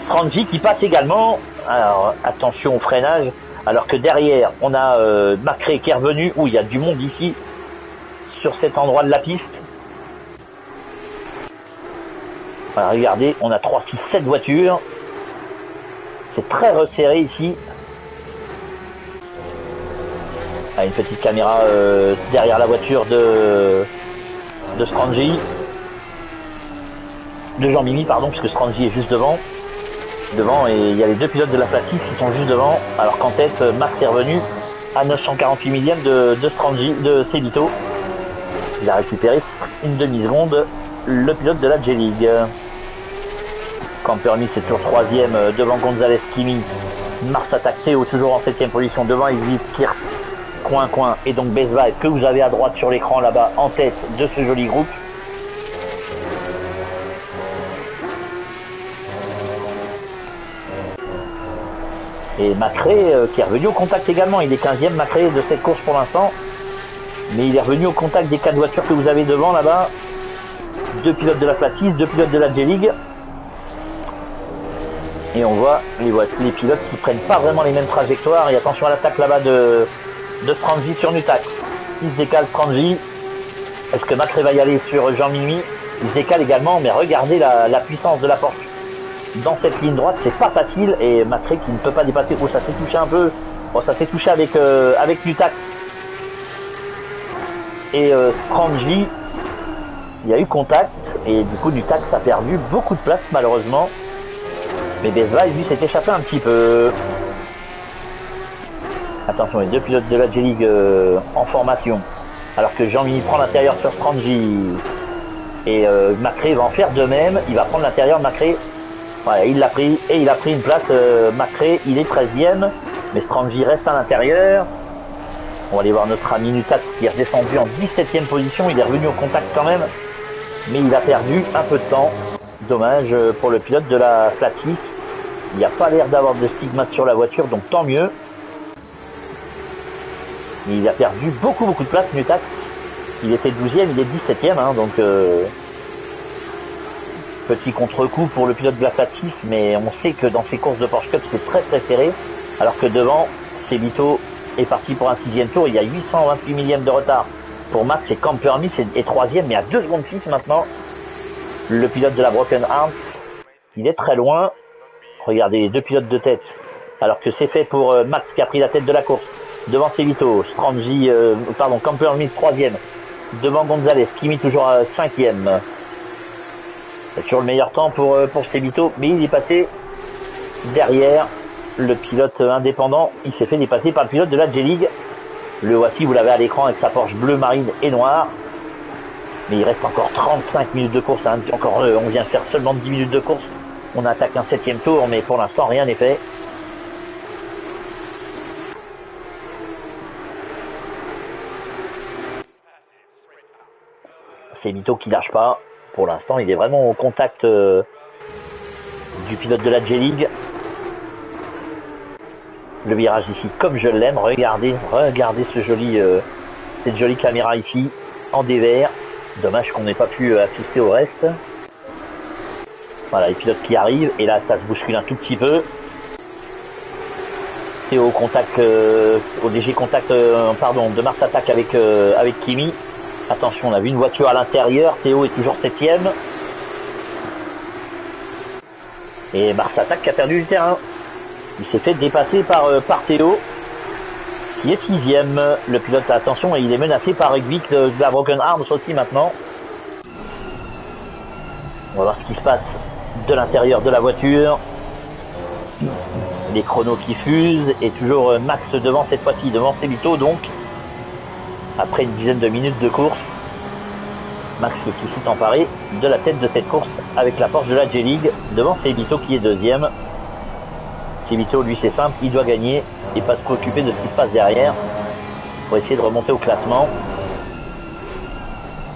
Franji, qui passe également. Alors, attention au freinage. Alors que derrière, on a Macré qui est revenu. Où il y a du monde ici, sur cet endroit de la piste. Voilà, regardez, on a 3, 6, 7 voitures. C'est très resserré ici. Ah, une petite caméra derrière la voiture de Strangy. De Jean-Mimi, pardon, puisque Strangy est juste devant. Et il y a les deux pilotes de la Platis qui sont juste devant. Alors qu'en tête, Max est revenu à 948 millième de Strangy, de Sebito. Il a récupéré une demi-seconde le pilote de la J-League. Campermis c'est toujours 3ème devant Gonzalez Kimi. Mars attaque Théo toujours en 7ème position devant Exit Kirk. Coin et donc Bezval que vous avez à droite sur l'écran là-bas en tête de ce joli groupe. Et Macré qui est revenu au contact également, il est 15ème Macré de cette course pour l'instant, mais il est revenu au contact des 4 voitures que vous avez devant là-bas. 2 pilotes de la Platis, 2 pilotes de la J-League. Et on voit les pilotes qui prennent pas vraiment les mêmes trajectoires. Et attention à l'attaque là-bas de Strangy sur Nutax. Il se décale Strangy. Est-ce que Macré va y aller sur Jean-Mimi? Il se décale également, mais regardez la puissance de la Porsche. Dans cette ligne droite, c'est pas facile. Et Macré qui ne peut pas dépasser. Oh, ça s'est touché un peu. Oh, ça s'est touché avec Nutax. Et Strangy, il y a eu contact. Et du coup, Nutax a perdu beaucoup de place malheureusement. Mais Bezval, lui, s'est échappé un petit peu. Attention, les 2 pilotes de la J-League en formation. Alors que Jean-Mimi prend l'intérieur sur Strangy. Et Macré va en faire de même. Il va prendre l'intérieur, Macré. Voilà, il l'a pris. Et il a pris une place. Macré, il est 13ème. Mais Strangy reste à l'intérieur. On va aller voir notre ami Nutax qui est redescendu en 17ème position. Il est revenu au contact quand même. Mais il a perdu un peu de temps. Dommage pour le pilote de la Platis. Il n'y a pas l'air d'avoir de stigmate sur la voiture, donc tant mieux. Il a perdu beaucoup de place, Nutax. Il était 12ème, il est 17ème, hein, donc petit contre-coup pour le pilote de la Platis, mais on sait que dans ces courses de Porsche Cup, c'est très serré. Alors que devant, Sebito est parti pour un 6ème tour. Il y a 828 millièmes de retard pour Max et Campermis est 3ème, mais à 2 secondes 6 maintenant. Le pilote de la Broken Arms, il est très loin. Regardez les 2 pilotes de tête. Alors que c'est fait pour Max qui a pris la tête de la course. Devant Sebito, Strangy, Campermis 3ème. Devant Gonzalez, Kimi toujours à 5ème. C'est toujours le meilleur temps pour Sebito, mais il est passé derrière le pilote indépendant. Il s'est fait dépasser par le pilote de la J-League. Le voici, vous l'avez à l'écran avec sa Porsche bleu marine et noire. Mais il reste encore 35 minutes de course. Hein. On vient de faire seulement 10 minutes de course. On attaque un 7ème tour, mais pour l'instant, rien n'est fait. C'est Mito qui lâche pas. Pour l'instant, il est vraiment au contact du pilote de la J-League. Le virage ici, comme je l'aime. Regardez cette jolie caméra ici, en dévers. Dommage qu'on n'ait pas pu assister au reste. Voilà, les pilotes qui arrivent. Et là, ça se bouscule un tout petit peu. Théo au contact, au DG contact, de Mars attaque avec Kimi. Attention, on a vu une voiture à l'intérieur. Théo est toujours 7ème. Et Mars attaque qui a perdu du terrain. Il s'est fait dépasser par Théo, qui est 6ème. Le pilote, attention, et il est menacé par Egvik de la Broken Arms aussi maintenant. On va voir ce qui se passe de l'intérieur de la voiture. Les chronos qui fusent et toujours Max devant cette fois-ci, devant Sebito donc. Après une dizaine de minutes de course, Max qui s'est emparé de la tête de cette course avec la Porsche de la J-League devant Sebito qui est 2ème. Sebito, lui, c'est simple, il doit gagner et pas se préoccuper de ce qui se passe derrière pour essayer de remonter au classement.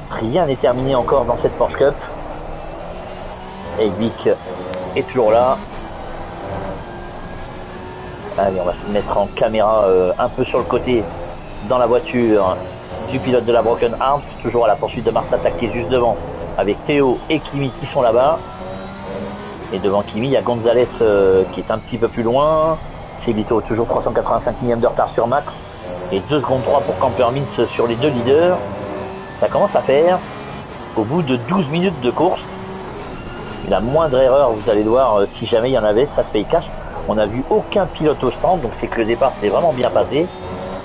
Rien n'est terminé encore dans cette Porsche Cup. Egvik est toujours là. Allez, on va se mettre en caméra un peu sur le côté dans la voiture du pilote de la Broken Arms, toujours à la poursuite de Mars Attack qui est juste devant, avec Théo et Kimi qui sont là-bas. Et devant Kimi, il y a Gonzalez qui est un petit peu plus loin. Sebito toujours 385 millième de retard sur Max. Et 2 secondes 3 pour Camper Mins sur les deux leaders. Ça commence à faire, au bout de 12 minutes de course, la moindre erreur, vous allez le voir, si jamais il y en avait, ça se paye cash. On n'a vu aucun pilote au stand, donc c'est que le départ s'est vraiment bien passé.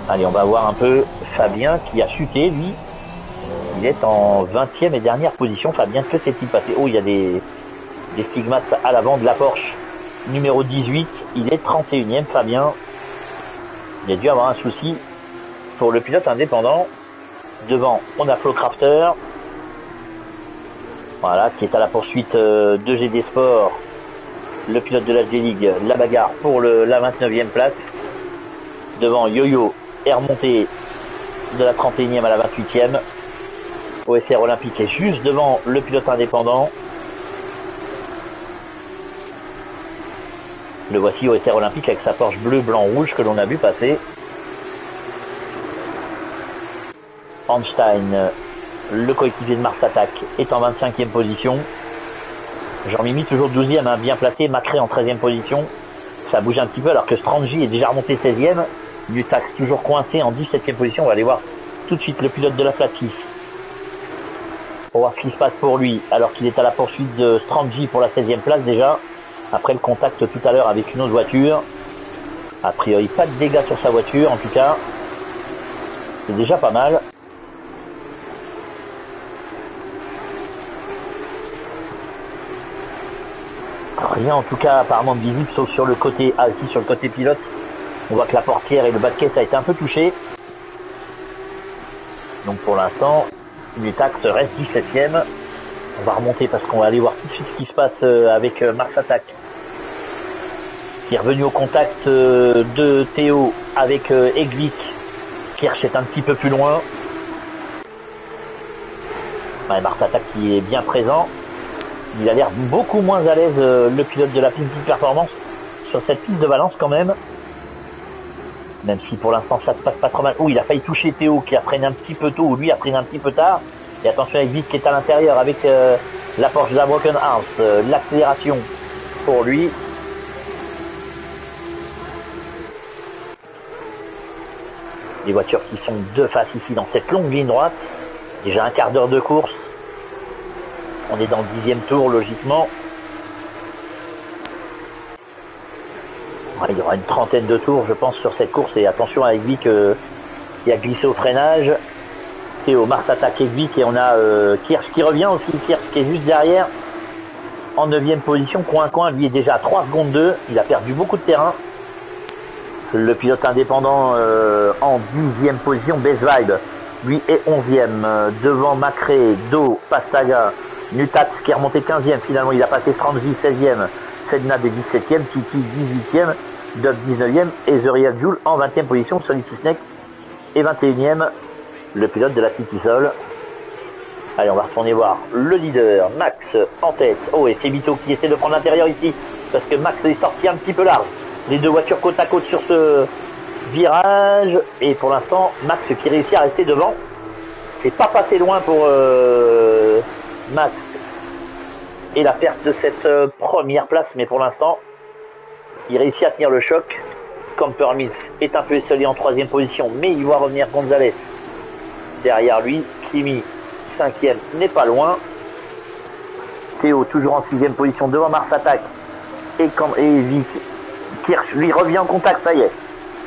Allez, on va voir un peu Fabien qui a chuté, lui. Il est en 20e et dernière position. Fabien, que s'est-il passé? Oh, il y a des stigmates à l'avant de la Porsche numéro 18. Il est 31e, Fabien. Il a dû avoir un souci pour le pilote indépendant. Devant, on a Flo Crafter. Voilà, qui est à la poursuite de GD Sport. Le pilote de la G-League, la bagarre pour la 29e place. Devant Yo-Yo est remonté de la 31e à la 28e. OSR Olympique est juste devant le pilote indépendant. Le voici OSR Olympique avec sa Porsche bleu, blanc, rouge que l'on a vu passer. Einstein, le coéquipier de Mars Attack, est en 25e position. Jean-Mimi toujours 12e, hein, bien placé. Macré en 13e position. Ça bouge un petit peu alors que Strangy est déjà remonté 16e. Nutax toujours coincé en 17e position. On va aller voir tout de suite le pilote de la Flat 6. Pour voir ce qui se passe pour lui alors qu'il est à la poursuite de Strangy pour la 16e place déjà. Après le contact tout à l'heure avec une autre voiture. A priori pas de dégâts sur sa voiture en tout cas. C'est déjà pas mal. Rien en tout cas apparemment de visible sauf sur le côté ici sur le côté pilote. On voit que la portière et le bas de caisse a été un peu touché. Donc pour l'instant, Nutax reste 17e. On va remonter parce qu'on va aller voir tout de suite ce qui se passe avec Mars Attack. Qui est revenu au contact de Théo avec Egvik. Kirsch est un petit peu plus loin. Ouais, Mars Attack qui est bien présent. Il a l'air beaucoup moins à l'aise, le pilote de la Pimp Performance, sur cette piste de Valence quand même. Même si pour l'instant ça se passe pas trop mal. Oh, il a failli toucher Théo qui a freiné un petit peu tôt, ou lui a freiné un petit peu tard. Et attention avec Vic qui est à l'intérieur avec la Porsche de la Broken Arms. L'accélération pour lui. Les voitures qui sont de face ici dans cette longue ligne droite. Déjà un quart d'heure de course. On est dans le 10e tour logiquement. Ouais, il y aura une trentaine de tours je pense sur cette course. Et attention avec Vic qui a glissé au freinage. Théo, Mars Attack et Vic. Et on a Kirsch qui revient aussi. Kirsch qui est juste derrière. En 9e position. Coin. Lui est déjà à 3 secondes 2. Il a perdu beaucoup de terrain. Le pilote indépendant en 10e position. Best Vibe. Lui est 11e. Devant Macré, Do, Pastaga. Nutax qui est remonté 15e, finalement il a passé Strangy 16e, Sedna de 17e, Titi 18e, Dub 19e et The Real Joule en 20e position, Solity Snake est 21e, le pilote de la Titi Sol. Allez, on va retourner voir le leader, Max en tête. Oh, et c'est Vito qui essaie de prendre l'intérieur ici, parce que Max est sorti un petit peu large. Les deux voitures côte à côte sur ce virage, et pour l'instant Max qui réussit à rester devant. C'est pas passé loin pour Max et la perte de cette première place, mais pour l'instant il réussit à tenir le choc. Camper Mills est un peu esselé en 3e position, mais il voit revenir Gonzalez derrière lui. Kimi 5e n'est pas loin. Théo toujours en 6e position devant Mars Attack et Vic. Kirsch lui revient en contact, ça y est.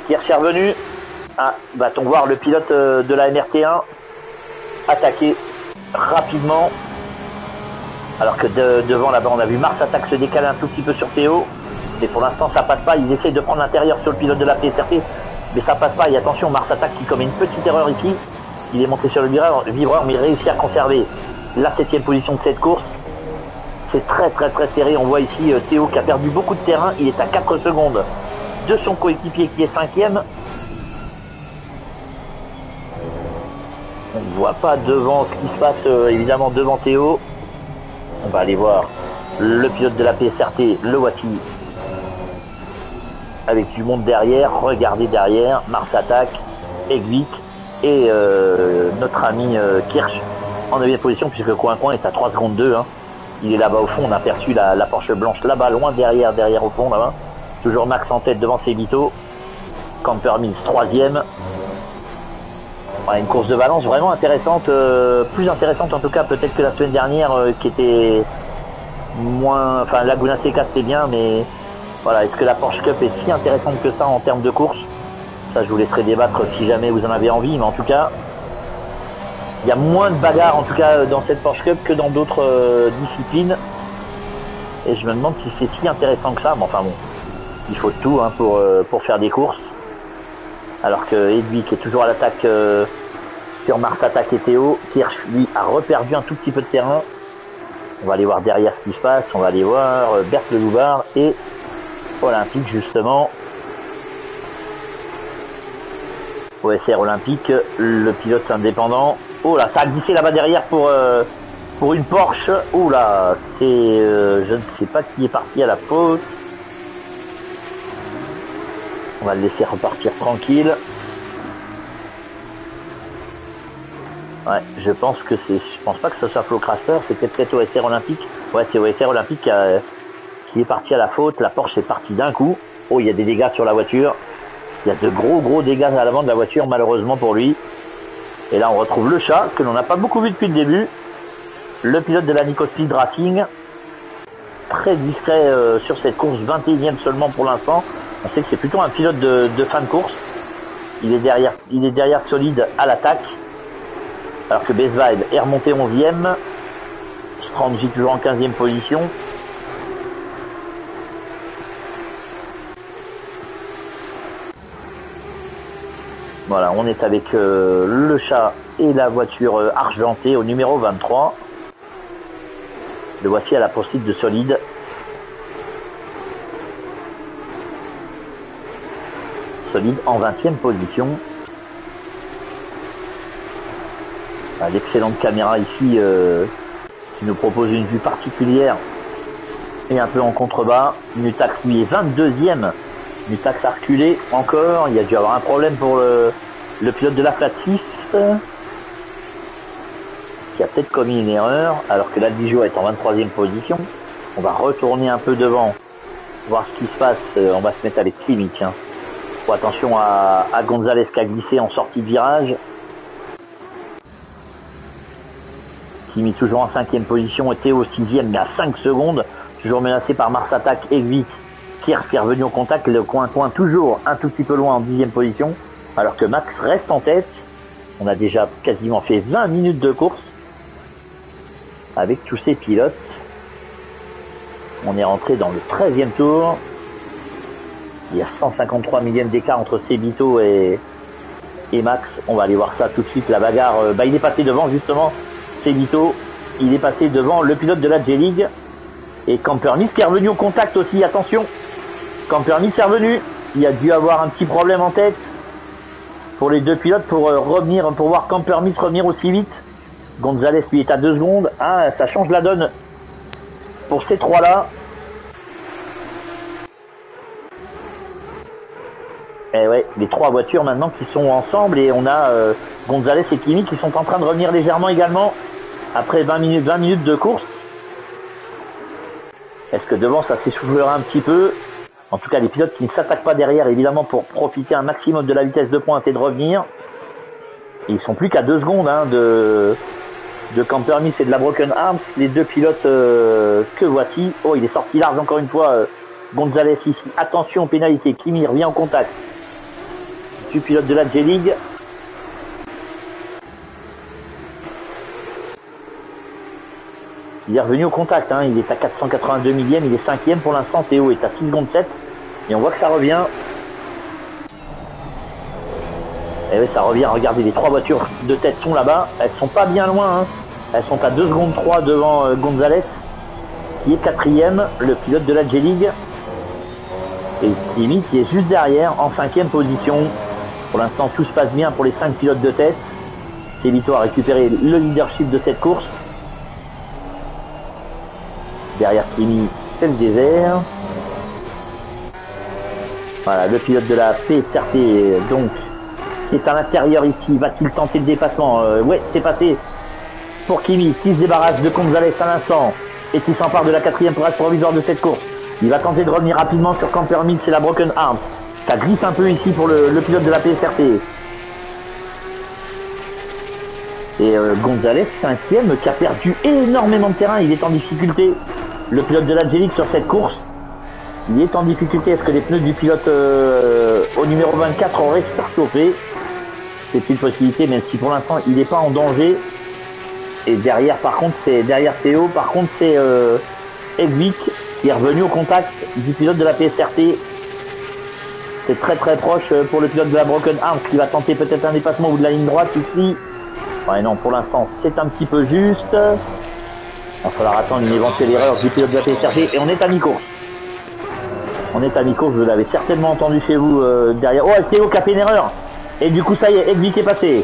Kirsch est revenu. Ah, va-t-on voir le pilote de la MRT1 attaquer rapidement, alors que devant là-bas on a vu Mars Attack se décaler un tout petit peu sur Théo, mais pour l'instant ça passe pas. Ils essayent de prendre l'intérieur sur le pilote de la PSRT, mais ça passe pas. Et attention, Mars Attack qui commet une petite erreur ici. Il est monté sur le vibreur, mais il réussit à conserver la 7e position de cette course. C'est très serré. On voit ici Théo qui a perdu beaucoup de terrain. Il est à 4 secondes de son coéquipier qui est 5e. On ne voit pas devant ce qui se passe, évidemment devant Théo. On va aller voir le pilote de la PSRT, le voici. avec du monde derrière. Regardez derrière, Mars Attack, Egvik et notre ami Kirsch en 9e position, puisque Coin est à 3 secondes 2. Hein. Il est là-bas au fond, on a aperçu la Porsche blanche là-bas, loin derrière au fond là-bas. Toujours Max en tête devant Sebito. Camper Mills 3e. Ouais, une course de balance vraiment intéressante, plus intéressante en tout cas peut-être que la semaine dernière qui était moins... Enfin Laguna Seca c'était bien, mais voilà, est-ce que la Porsche Cup est si intéressante que ça en termes de course? Ça je vous laisserai débattre si jamais vous en avez envie, mais en tout cas il y a moins de bagarres en tout cas dans cette Porsche Cup que dans d'autres disciplines, et je me demande si c'est si intéressant que ça, mais enfin bon, il faut tout hein, pour faire des courses. Alors que Edwick est toujours à l'attaque sur Mars Attack et Théo. Kirsch, lui, a reperdu un tout petit peu de terrain. On va aller voir derrière ce qui se passe. On va aller voir Berthe Le Louvard et Olympique, justement. OSR Olympique, le pilote indépendant. Oh là, ça a glissé là-bas derrière pour une Porsche. Oh là, c'est... je ne sais pas qui est parti à la faute. On va le laisser repartir tranquille. Ouais, je pense pas que ce soit Flo Crafter, c'est peut-être cet OSR Olympique. Ouais, c'est OSR Olympique qui est parti à la faute. La Porsche est partie d'un coup. Oh, il y a des dégâts sur la voiture. Il y a de gros dégâts à l'avant de la voiture, malheureusement pour lui. Et là, on retrouve le chat, que l'on n'a pas beaucoup vu depuis le début. Le pilote de la Nico Speed Racing. Très discret sur cette course, 21e seulement pour l'instant. On sait que c'est plutôt un pilote de fin de course. Il est derrière Solide à l'attaque. Alors que Best Vibe est remonté 11e. Strangy toujours en 15e position. Voilà, on est avec le chat et la voiture argentée au numéro 23. Le voici à la poursuite de Solide. Solide en 20e position. L'excellente caméra ici qui nous propose une vue particulière et un peu en contrebas. Mutax lui est 22e. Mutax a reculé encore. Il y a dû avoir un problème pour le pilote de la Flat 6 qui a peut-être commis une erreur, alors que l'Albigeois est en 23e position. On va retourner un peu devant, voir ce qui se passe. On va se mettre avec Klimek. Hein. Bon, attention à Gonzalez qui a glissé en sortie de virage. Kimi toujours en 5e position et Théo 6e mais à 5 secondes. Toujours menacé par Mars Attack et Vic. Kirsch qui est revenu au contact. Le coin toujours un tout petit peu loin en 10e position. Alors que Max reste en tête. On a déjà quasiment fait 20 minutes de course. Avec tous ces pilotes. On est rentré dans le 13e tour. Il y a 153 millièmes d'écart entre Sebito et Max. On va aller voir ça tout de suite. La bagarre. Il est passé devant justement. Sebito, il est passé devant le pilote de la J-League. Et Campernis qui est revenu au contact aussi, attention. Campernis est revenu. Il a dû avoir un petit problème en tête pour les deux pilotes pour voir Campernis revenir aussi vite. Gonzalez lui est à 2 secondes. Ah, ça change la donne pour ces trois-là. Et ouais, les trois voitures maintenant qui sont ensemble et on a Gonzalez et Kimi qui sont en train de revenir légèrement également. Après 20 minutes de course. Est-ce que devant ça s'essoufflera un petit peu? En tout cas les pilotes qui ne s'attaquent pas derrière évidemment pour profiter un maximum de la vitesse de pointe et de revenir. Et ils sont plus qu'à 2 secondes hein, de Campernis et de la Broken Arms. Les deux pilotes que voici. Oh, il est sorti large encore une fois Gonzalez ici. Attention pénalité, Kimi revient en contact du pilote de la J-League. Il est revenu au contact, hein. Il est à 482 millièmes, il est 5e pour l'instant. Théo est à 6 secondes 7 et on voit que ça revient. Et oui, ça revient. Regardez, les trois voitures de tête sont là-bas. Elles sont pas bien loin, hein. Elles sont à 2 secondes 3 devant Gonzalez qui est 4e, le pilote de la J-League. Et Kimi qui est juste derrière en 5e position. Pour l'instant tout se passe bien pour les 5 pilotes de tête. Sebito a récupéré le leadership de cette course. Derrière Kimi, c'est le désert. Voilà, le pilote de la PSRT, donc, qui est à l'intérieur ici. Va-t-il tenter le dépassement? Ouais, c'est passé pour Kimi, qui se débarrasse de Gonzalez à l'instant et qui s'empare de la 4e place provisoire de cette course. Il va tenter de revenir rapidement sur Campermill, c'est la Broken Arms. Ça glisse un peu ici pour le pilote de la PSRT. Et Gonzalez, 5e, qui a perdu énormément de terrain. Il est en difficulté. Le pilote de l'Angélique sur cette course, il est en difficulté. Est-ce que les pneus du pilote au numéro 24 auraient surchauffé? C'est une possibilité, même si pour l'instant il n'est pas en danger. Et derrière, par contre, c'est derrière Théo. Par contre, c'est Egvik qui est revenu au contact du pilote de la PSRT. C'est très très proche pour le pilote de la Broken Arms qui va tenter peut-être un dépassement au bout de la ligne droite ici. Ouais, non, pour l'instant, c'est un petit peu juste. Il va falloir attendre une éventuelle erreur du pilote de la PSRT. Et on est à mi-course. On est à mi-course, vous l'avez certainement entendu chez vous derrière. Oh, Théo qui a fait une erreur. Et du coup, ça y est, Egvik est passé.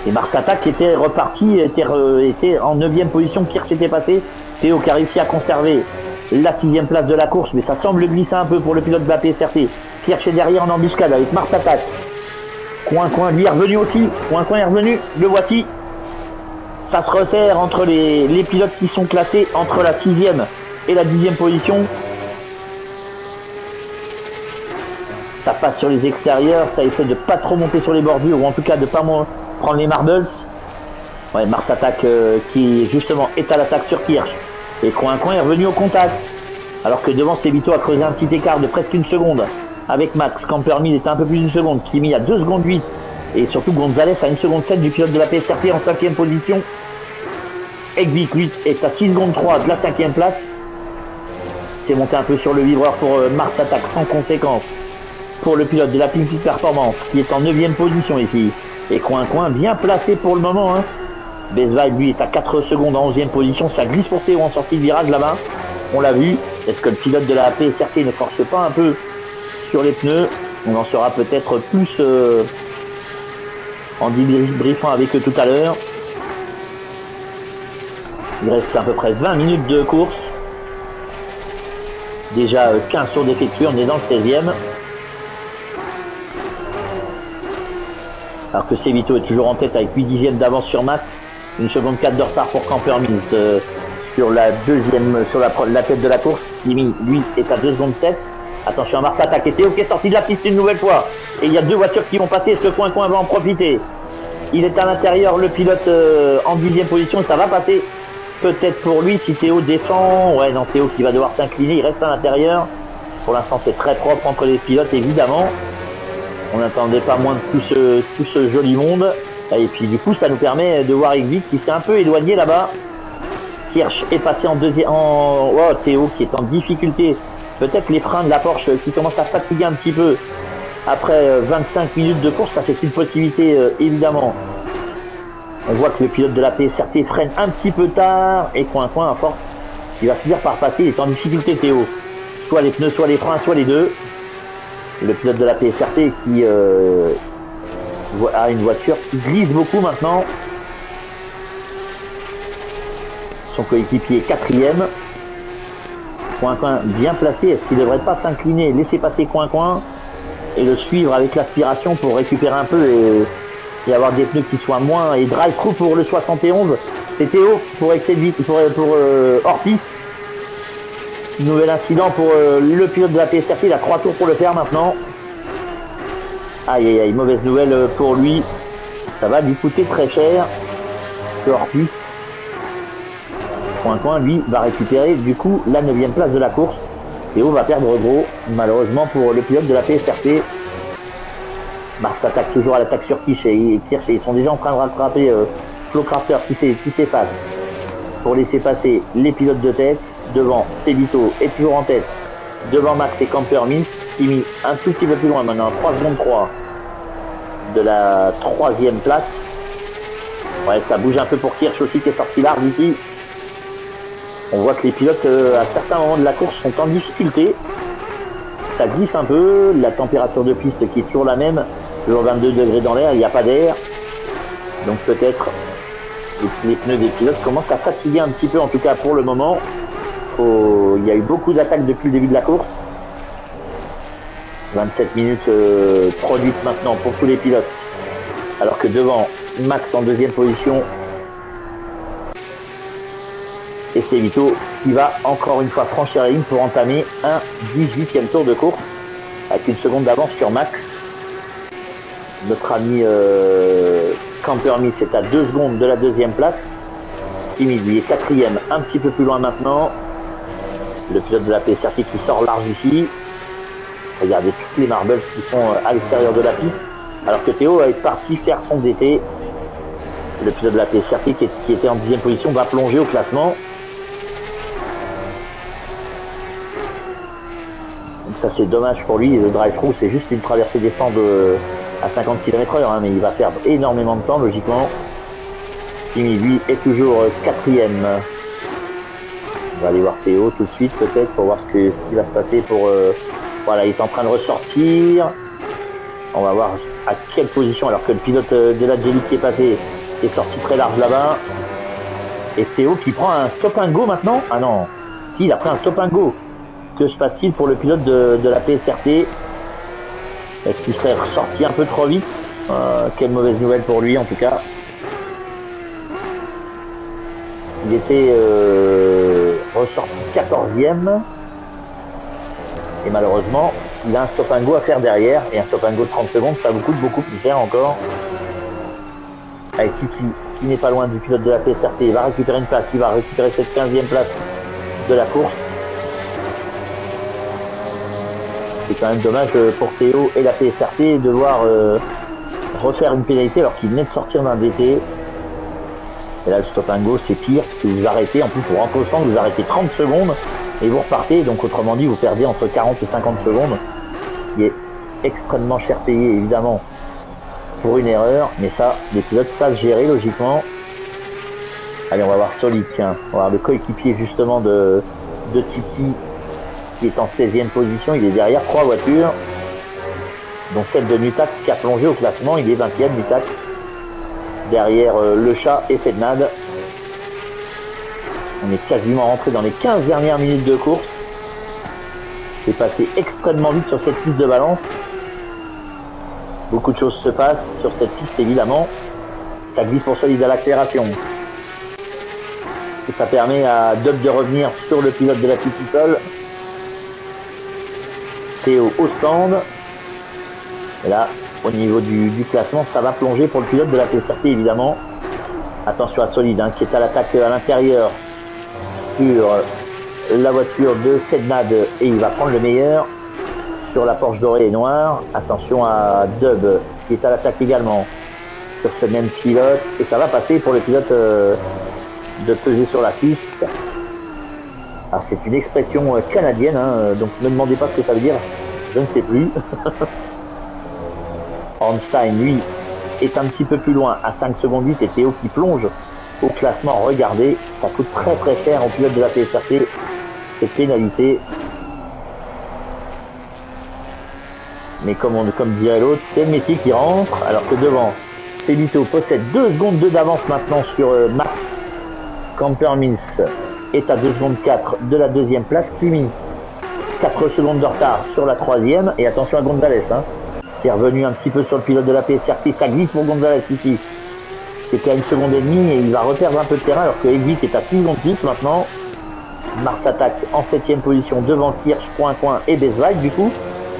Et Marsatak était reparti, était en 9e position. Kirch était passé. Théo qui a réussi à conserver la 6e place de la course. Mais ça semble glisser un peu pour le pilote de la PSRT. Kirch est derrière en embuscade avec Marsatak. Coin, lui est revenu aussi. Coin est revenu. Le voici. Ça se resserre entre les pilotes qui sont classés entre la 6e et la 10e position. Ça passe sur les extérieurs. Ça essaie de pas trop monter sur les bordures. Ou en tout cas de pas prendre les marbles. Ouais, Marsatak qui justement est à l'attaque sur Kirch. Et Coin est revenu au contact. Alors que devant, Sebito a creusé un petit écart de presque une seconde. Avec Max, Campermill est à un peu plus d'une seconde. Kimi à 2 secondes 8. Et surtout Gonzalez à 1 seconde 7 du pilote de la PSRT en 5e position. Egvik 8 est à 6 secondes 3 de la 5e place. C'est monté un peu sur le vibreur pour Marsatak sans conséquence. Pour le pilote de la Pink Performance qui est en 9e position ici. Et Coin bien placé pour le moment. Hein. Bezweig lui est à 4 secondes en 11e position. Ça glisse pour Théo en sortie de virage là-bas. On l'a vu. Est-ce que le pilote de la PSRT ne force pas un peu sur les pneus? On en saura peut-être plus en débriefant avec eux tout à l'heure. Il reste à peu près 20 minutes de course. Déjà 15 tours d'effectués, on est dans le 16e. Alors que Sebito est toujours en tête avec 8 dixièmes d'avance sur Max. 1 seconde 4 de retard pour Campermill sur la deuxième, sur la tête de la course. Kimi, lui, est à 2 secondes 7. Attention à Marsatak et Théo qui est sorti de la piste une nouvelle fois. Et il y a 2 voitures qui vont passer. Est-ce que Coin va en profiter? Il est à l'intérieur, le pilote en 10e position. Ça va passer peut-être pour lui si Théo défend. Ouais, non, Théo qui va devoir s'incliner. Il reste à l'intérieur. Pour l'instant, c'est très propre entre les pilotes, évidemment. On n'attendait pas moins de tout ce joli monde. Et puis du coup, ça nous permet de voir Egvik qui s'est un peu éloigné là-bas. Kirch est passé en deuxième. Oh, Théo qui est en difficulté. Peut-être les freins de la Porsche qui commencent à fatiguer un petit peu après 25 minutes de course. Ça, c'est une possibilité, évidemment. On voit que le pilote de la PSRT freine un petit peu tard. Et Coin à force, il va finir par passer. Il est en difficulté, Théo. Soit les pneus, soit les freins, soit les deux. Le pilote de la PSRT qui a une voiture qui glisse beaucoup maintenant. Son coéquipier est 4e. Coin bien placé. Est-ce qu'il ne devrait pas s'incliner, laisser passer Coin et le suivre avec l'aspiration pour récupérer un peu et avoir des pneus qui soient moins. Et drive-through pour le 71. C'est Théo pour excès de vitesse, pour hors-piste. Nouvel incident pour le pilote de la PSRT. Il a 3 tours pour le faire maintenant. Aïe, mauvaise nouvelle pour lui. Ça va lui coûter très cher. Ce hors-piste. Coin, lui, va récupérer du coup la 9e place de la course. Théo va perdre gros, malheureusement pour le pilote de la PSRT. S'attaque toujours à l'attaque sur Kirch et ils sont déjà en train de rattraper Flo Crafter qui s'efface pour laisser passer les pilotes de tête. Devant, Sebito est toujours en tête. Devant Max et Campermill. Kimi un tout petit peu plus loin maintenant, 3 secondes 3 de la 3e place. Ouais, ça bouge un peu pour Kirch aussi qui est sorti large ici. On voit que les pilotes à certains moments de la course sont en difficulté. Ça glisse un peu, la température de piste qui est toujours la même, toujours 22 degrés dans l'air, il n'y a pas d'air. Donc peut-être les pneus des pilotes commencent à fatiguer un petit peu, en tout cas pour le moment. il y a eu beaucoup d'attaques depuis le début de la course. 27 minutes produites maintenant pour tous les pilotes. Alors que devant, Max en deuxième position. Et c'est Vito qui va encore une fois franchir la ligne pour entamer un 18e tour de course. Avec une seconde d'avance sur Max. Notre ami Campermis est à 2 secondes de la deuxième place. Kimi lui est 4e, un petit peu plus loin maintenant. Le pilote de la PSRT qui sort large ici. Regardez toutes les marbles qui sont à l'extérieur de la piste. Alors que Théo est parti faire son DT. Le pilote de la PSRT qui était en 10e position va plonger au classement. Donc ça c'est dommage pour lui. Le drive-through c'est juste une traversée des stands à 50 km/h, hein, mais il va perdre énormément de temps logiquement. Kimi lui est toujours 4e. On va aller voir Théo tout de suite peut-être pour voir ce qui va se passer pour... voilà, il est en train de ressortir. On va voir à quelle position, alors que le pilote de la Jelly qui est passé est sorti très large là-bas. Et c'est Théo qui prend un stop and go maintenant. Ah non, si, il a pris un stop and go. Que se passe-t-il pour le pilote de la PSRT? Est-ce qu'il serait ressorti un peu trop vite? Quelle mauvaise nouvelle pour lui en tout cas. Il était ressorti 14e. Et malheureusement, il a un stop and go à faire derrière. Et un stop and go de 30 secondes, ça vous coûte beaucoup plus cher encore. Avec Titi, qui n'est pas loin du pilote de la PSRT, il va récupérer une place. Il va récupérer cette 15e place de la course. C'est quand même dommage pour Théo et la PSRT de devoir refaire une pénalité alors qu'il venait de sortir d'un DT. Et là, le stop and go, c'est pire. Si vous arrêtez, en plus, pour rentrer au stand, vous arrêtez 30 secondes. Et vous repartez, donc autrement dit, vous perdez entre 40 et 50 secondes, qui est extrêmement cher payé, évidemment, pour une erreur, mais ça, les pilotes savent gérer, logiquement. Allez, on va voir Solid, tiens, on va voir le coéquipier, justement, de Titi, qui est en 16e position, il est derrière 3 voitures, dont celle de Nutax, qui a plongé au classement, il est 20e, Nutax, derrière Le Chat et Fednad. On est quasiment rentré dans les 15 dernières minutes de course. C'est passé extrêmement vite sur cette piste de Valence. Beaucoup de choses se passent sur cette piste évidemment. Ça glisse pour Solide à l'accélération. Et ça permet à Dub de revenir sur le pilote de la petite sol. Théo au stand. Et là, au niveau du classement, ça va plonger pour le pilote de la PSRT évidemment. Attention à Solide hein, qui est à l'attaque à l'intérieur. Sur la voiture de Fednad et il va prendre le meilleur sur la Porsche dorée et noire. Attention à Dub qui est à l'attaque également sur ce même pilote et ça va passer pour le pilote de peser sur la piste. Alors c'est une expression canadienne hein, donc ne me demandez pas ce que ça veut dire, je ne sais plus. Ornstein lui est un petit peu plus loin à 5 secondes 8 et Théo qui plonge au classement. Regardez, ça coûte très très cher au pilote de la PSRT cette pénalité. Mais comme dirait l'autre, c'est le métier qui rentre. Alors que devant, Felito possède 2 secondes 2 d'avance maintenant sur Max. Campermins est à 2 secondes 4 de la deuxième place. Kimi 4 secondes de retard sur la 3e. Et attention à Gonzalez hein, qui est revenu un petit peu sur le pilote de la PSRT. Ça glisse pour Gonzalez ici. C'était à 1 seconde et demie et il va reperdre un peu de terrain alors que Exit est à 6 secondes 10 maintenant. Mars attaque en 7e position devant Kirsch, Coin et Bezweig du coup.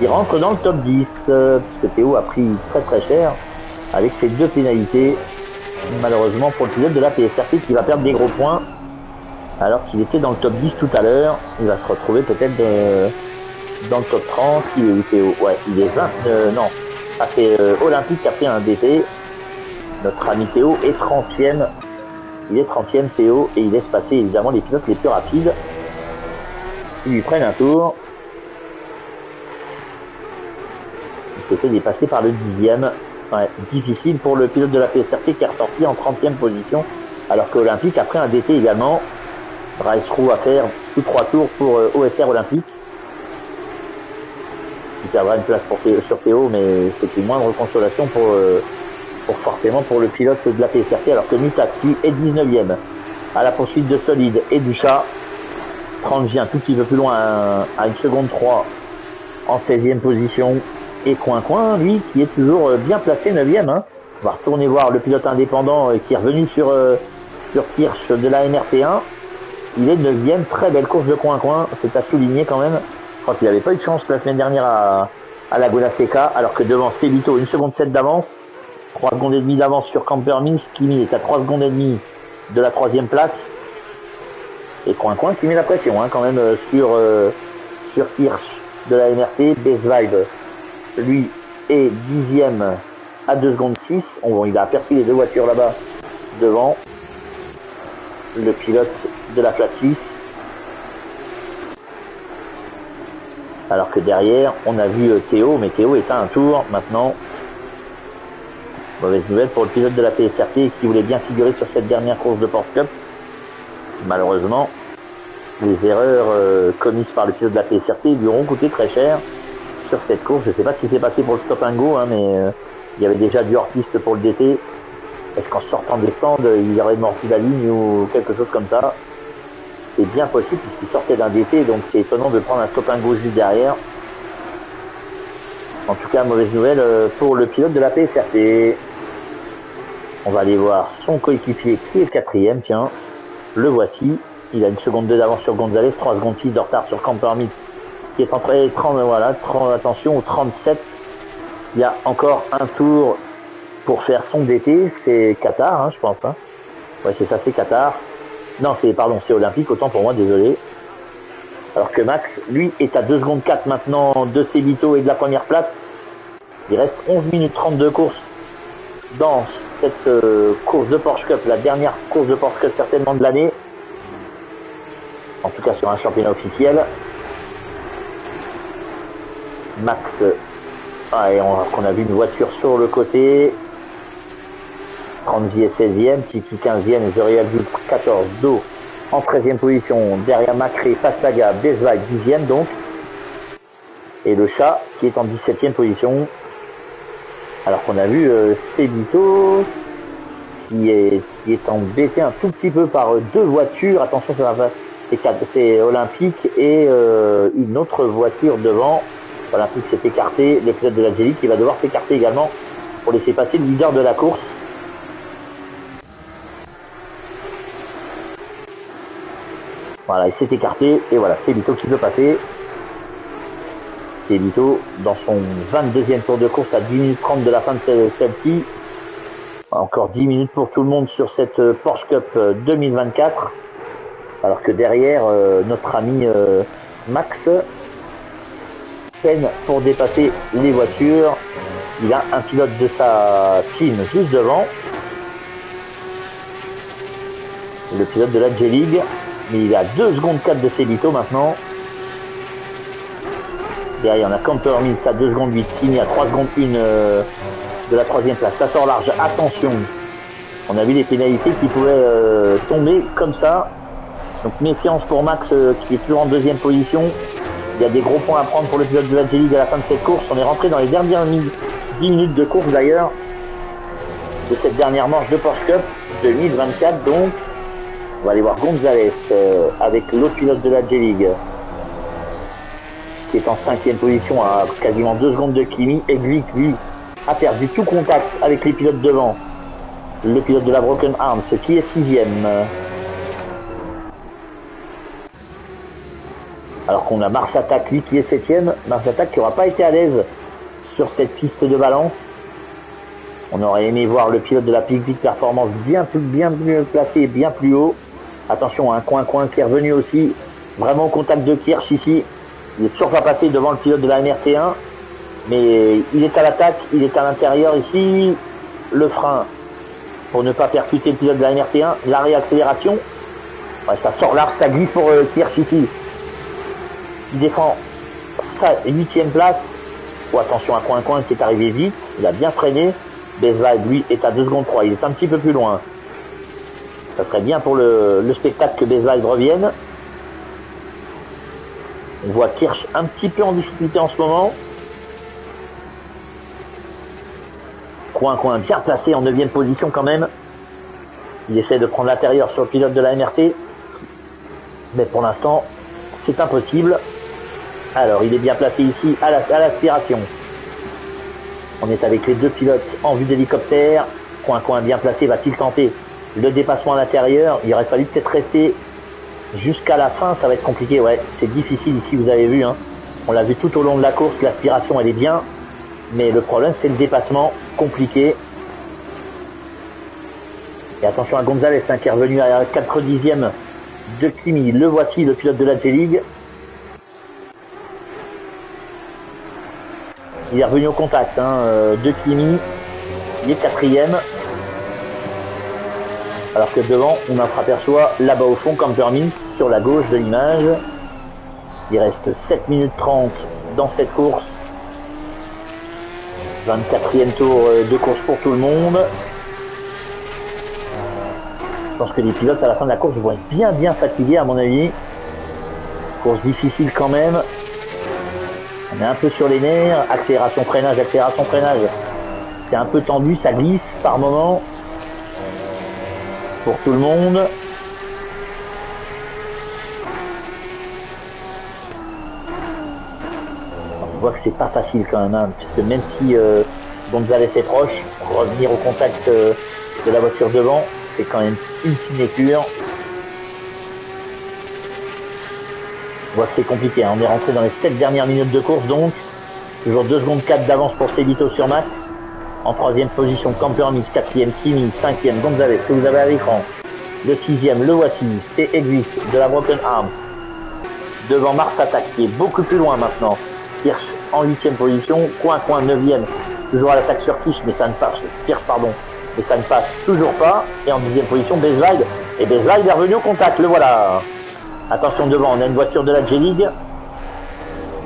Il rentre dans le top 10 puisque Théo a pris très très cher avec ses 2 pénalités. Malheureusement pour le pilote de la PSRT qui va perdre des gros points alors qu'il était dans le top 10 tout à l'heure. Il va se retrouver peut-être dans le top 30. Il est où Théo? Ouais, il est 20. Non, ça c'est Olympique qui a fait un DT. Notre ami Théo est 30e. Il est 30e Théo et il laisse passer évidemment les pilotes les plus rapides. Ils lui prennent un tour. Il s'est fait dépasser par le 10e. Ouais, difficile pour le pilote de la PSRT qui est ressorti en 30e position. Alors que Olympique a pris un DT également. Drive-through à faire tous 3 tours pour OSR Olympique. Il perdra une place sur Théo mais c'est une moindre consolation forcément pour le pilote de la PSRT alors que Nutaxi est 19e à la poursuite de Solide et du Chat. Trangy un tout petit peu plus loin à 1 seconde 3 en 16e position. Et Coin, lui, qui est toujours bien placé 9e. Hein. On va retourner voir le pilote indépendant qui est revenu sur Kirsch de la MRT1. Il est 9e, très belle course de Coin, c'est à souligner quand même. Je crois qu'il n'avait pas eu de chance la semaine dernière à Laguna Seca, alors que devant Sebito, 1 seconde 7 d'avance, 3 secondes et demie d'avance sur Campermins, Kimi est à 3 secondes et demie de la 3e place. Et Coin qui met la pression hein, quand même sur Hirsch de la MRT. Besweib, lui, est 10e à 2 secondes 6. Il a aperçu les deux voitures là-bas devant. Le pilote de la Flat 6. Alors que derrière, on a vu Théo, mais Théo est à un tour maintenant. Mauvaise nouvelle pour le pilote de la PSRT qui voulait bien figurer sur cette dernière course de Porsche Cup. Malheureusement, les erreurs commises par le pilote de la PSRT lui auront coûté très cher sur cette course. Je ne sais pas ce qui s'est passé pour le stop and go, hein, mais il y avait déjà du hors-piste pour le DT. Est-ce qu'en sortant des stands, il aurait mordu la ligne ou quelque chose comme ça? C'est bien possible puisqu'il sortait d'un DT, donc c'est étonnant de prendre un stop and go juste derrière. En tout cas, mauvaise nouvelle pour le pilote de la PSRT. On va aller voir son coéquipier qui est 4e, tiens, le voici. Il a 1 seconde 2 d'avance sur Gonzalez, 3 secondes 6 de retard sur Campermix qui est entré 30, voilà, 30, attention au 37. Il y a encore un tour pour faire son DT, c'est Qatar, hein, je pense. Hein. Ouais, c'est ça, c'est Qatar. Non, c'est Olympique, autant pour moi, désolé. Alors que Max, lui, est à 2 secondes 4 maintenant de Sebito et de la première place. Il reste 11 minutes 30 de course dans cette course de Porsche Cup, la dernière course de Porsche Cup certainement de l'année. En tout cas sur un championnat officiel. Max, on a vu une voiture sur le côté. 30e et 16e, Kiki 15e, Zuriel 14, Do en 13e position, derrière Macré, Pastaga, Besweib 10e donc, et le chat qui est en 17e position, alors qu'on a vu Sebito qui est embêté un tout petit peu par deux voitures, attention c'est Olympique et une autre voiture devant. Olympique s'est écarté, le pilote de la Jelly qui va devoir s'écarter également pour laisser passer le leader de la course. Voilà, il s'est écarté et voilà, c'est Sebito qui peut passer. Sebito dans son 22e tour de course à 10 minutes 30 de la fin de celle-ci. Encore 10 minutes pour tout le monde sur cette Porsche Cup 2024. Alors que derrière, notre ami Max peine pour dépasser les voitures. Il a un pilote de sa team juste devant. Le pilote de la J-League. Mais il est à 2 secondes 4 de Sebito maintenant. Derrière, on a Campermins à 2 secondes 8. Kimi à 3 secondes 1 de la 3e place. Ça sort large. Attention. On a vu les pénalités qui pouvaient tomber comme ça. Donc méfiance pour Max qui est toujours en 2e position. Il y a des gros points à prendre pour le pilote de la J-League à la fin de cette course. On est rentré dans les dernières 10 minutes de course d'ailleurs. De cette dernière manche de Porsche Cup 2024 donc. On va aller voir Gonzalez avec l'autre pilote de la J-League qui est en 5e position à quasiment 2 secondes de Kimi. Et lui a perdu tout contact avec les pilotes devant. Le pilote de la Broken Arms qui est 6e. Alors qu'on a Mars Attack lui qui est 7e. Mars Attack qui n'aura pas été à l'aise sur cette piste de balance. On aurait aimé voir le pilote de la Peak Performance bien plus placé, bien plus haut. Attention, un coin qui est revenu aussi. Vraiment au contact de Kirsch ici. Il est toujours pas passé devant le pilote de la MRT1. Mais il est à l'attaque, il est à l'intérieur ici. Le frein pour ne pas percuter le pilote de la MRT1. La réaccélération. Ouais, ça sort large, ça glisse pour Kirsch ici. Il défend sa 8e place. Oh, attention, un coin qui est arrivé vite. Il a bien freiné. Besweib, lui, est à 2 secondes 3. Il est un petit peu plus loin. Ça serait bien pour le spectacle que Besweib revienne. On voit Kirsch un petit peu en difficulté en ce moment. Coin bien placé en 9e position quand même. Il essaie de prendre l'intérieur sur le pilote de la MRT. Mais pour l'instant, c'est impossible. Alors, il est bien placé ici à l'aspiration. On est avec les deux pilotes en vue d'hélicoptère. Coin bien placé, va-t-il tenter le dépassement à l'intérieur? Il aurait fallu peut-être rester jusqu'à la fin, ça va être compliqué. Ouais, c'est difficile ici, vous avez vu. Hein. On l'a vu tout au long de la course, l'aspiration elle est bien. Mais le problème, c'est le dépassement compliqué. Et attention à Gonzalez hein, qui est revenu à 4 dixièmes de Kimi. Le voici, le pilote de la J-League. Il est revenu au contact de Kimi. Il est quatrième. Alors que devant, on aperçoit là-bas au fond Campermis sur la gauche de l'image. Il reste 7 minutes 30 dans cette course. 24e tour de course pour tout le monde. Je pense que les pilotes à la fin de la course vont être bien fatigués à mon avis. Course difficile quand même. On est un peu sur les nerfs. Accélération, freinage. C'est un peu tendu, ça glisse par moment. Pour tout le monde. On voit que c'est pas facile quand même, hein, puisque même si Gonzalez est proche, revenir au contact de la voiture devant, c'est quand même une sinécure. On voit que c'est compliqué, hein. On est rentré dans les 7 dernières minutes de course donc. Toujours 2 secondes 4 d'avance pour Sebito sur Max. En 3e position, Campermis, 4e, Kimi, 5e, Gonzalez, que vous avez à l'écran. Le 6e, le voici, c'est Exit de la Broken Arms. Devant Mars Attack, qui est beaucoup plus loin maintenant. Hirsch en 8e position, Coin 9e, toujours à l'attaque sur Hirsch, mais ça ne passe, mais ça ne passe toujours pas. Et en 10e position, Bezweig. Et Bezweig est revenu au contact, le voilà. Attention devant, on a une voiture de la J-League.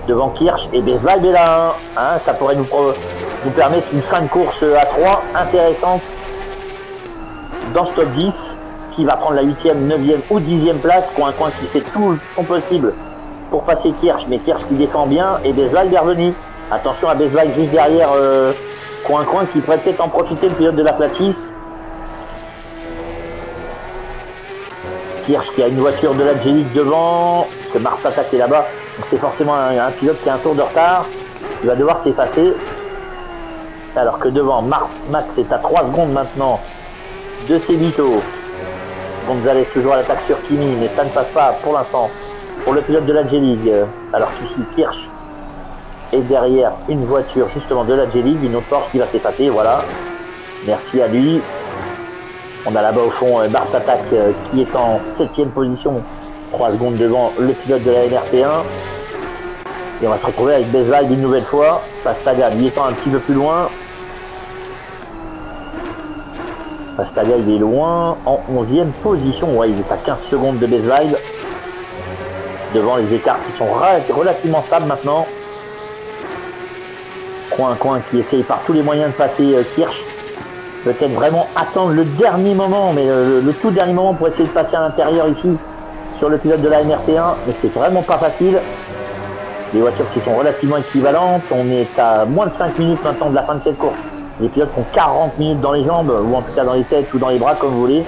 Devant Kirsch et Bezweig est là. Hein, ça pourrait nous permettre une fin de course à 3 intéressante dans ce top 10 qui va prendre la 8e, 9e ou 10e place. Coin qui fait tout son possible pour passer Kirsch, mais Kirsch qui défend bien et Bezweig est revenu. Attention à Bezweig juste derrière Coin qui pourrait peut-être en profiter, le pilote de la Flat 6. Kirsch qui a une voiture de la J-League devant, parce que Mars Attack est là-bas, donc c'est forcément un pilote qui a un tour de retard, il va devoir s'effacer. Alors que devant, Max est à 3 secondes maintenant de Sebito. Gonzalez toujours à l'attaque sur Kimi, mais ça ne passe pas pour l'instant pour le pilote de la J-League. Alors qu'ici, Kirsch est derrière une voiture justement de la J-League, une autre Porsche qui va s'effacer, voilà. Merci à lui. On a là-bas au fond Mars Attack qui est en 7e position, 3 secondes devant le pilote de la NRT1. Et on va se retrouver avec Bezweig une nouvelle fois. Pastaga lui étant un petit peu plus loin. Pastaga il est loin, en 11e position. Ouais, il est à 15 secondes de Bezweig. Devant les écarts qui sont relativement stables maintenant. Coin qui essaye par tous les moyens de passer Kirsch. Peut-être vraiment attendre le dernier moment, mais le tout dernier moment pour essayer de passer à l'intérieur ici sur le pilote de la NRT1, mais c'est vraiment pas facile. Les voitures qui sont relativement équivalentes, on est à moins de 5 minutes maintenant de la fin de cette course. Les pilotes ont 40 minutes dans les jambes, ou en tout cas dans les têtes ou dans les bras comme vous voulez,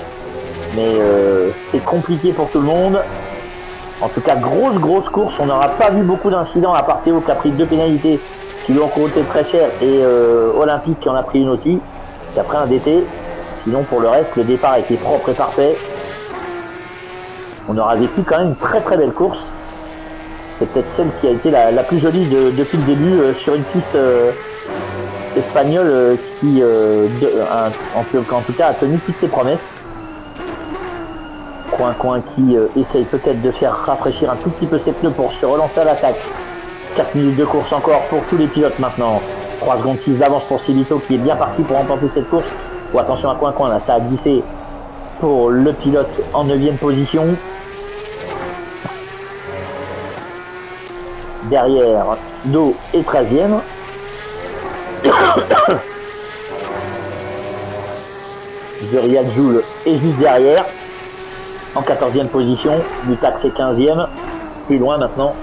mais c'est compliqué pour tout le monde. En tout cas, grosse course, on n'aura pas vu beaucoup d'incidents à part Théo qui a pris 2 pénalités qui lui ont coûté très cher et Olympique qui en a pris une aussi. Et après un DT, sinon pour le reste, le départ a été propre et parfait. On aura vécu quand même une très belle course. C'est peut-être celle qui a été la plus jolie depuis le début sur une piste espagnole qui, en tout cas, a tenu toutes ses promesses. Coin qui essaye peut-être de faire rafraîchir un tout petit peu ses pneus pour se relancer à l'attaque. 4 minutes de course encore pour tous les pilotes maintenant. 3 secondes 6 d'avance pour Sebito qui est bien parti pour remporter cette course. Oh, attention à Coin là, ça a glissé pour le pilote en 9e position. Derrière, Do est 13e. Zuriat Joule est juste derrière. En 14e position. Mutax est 15e. Plus loin maintenant.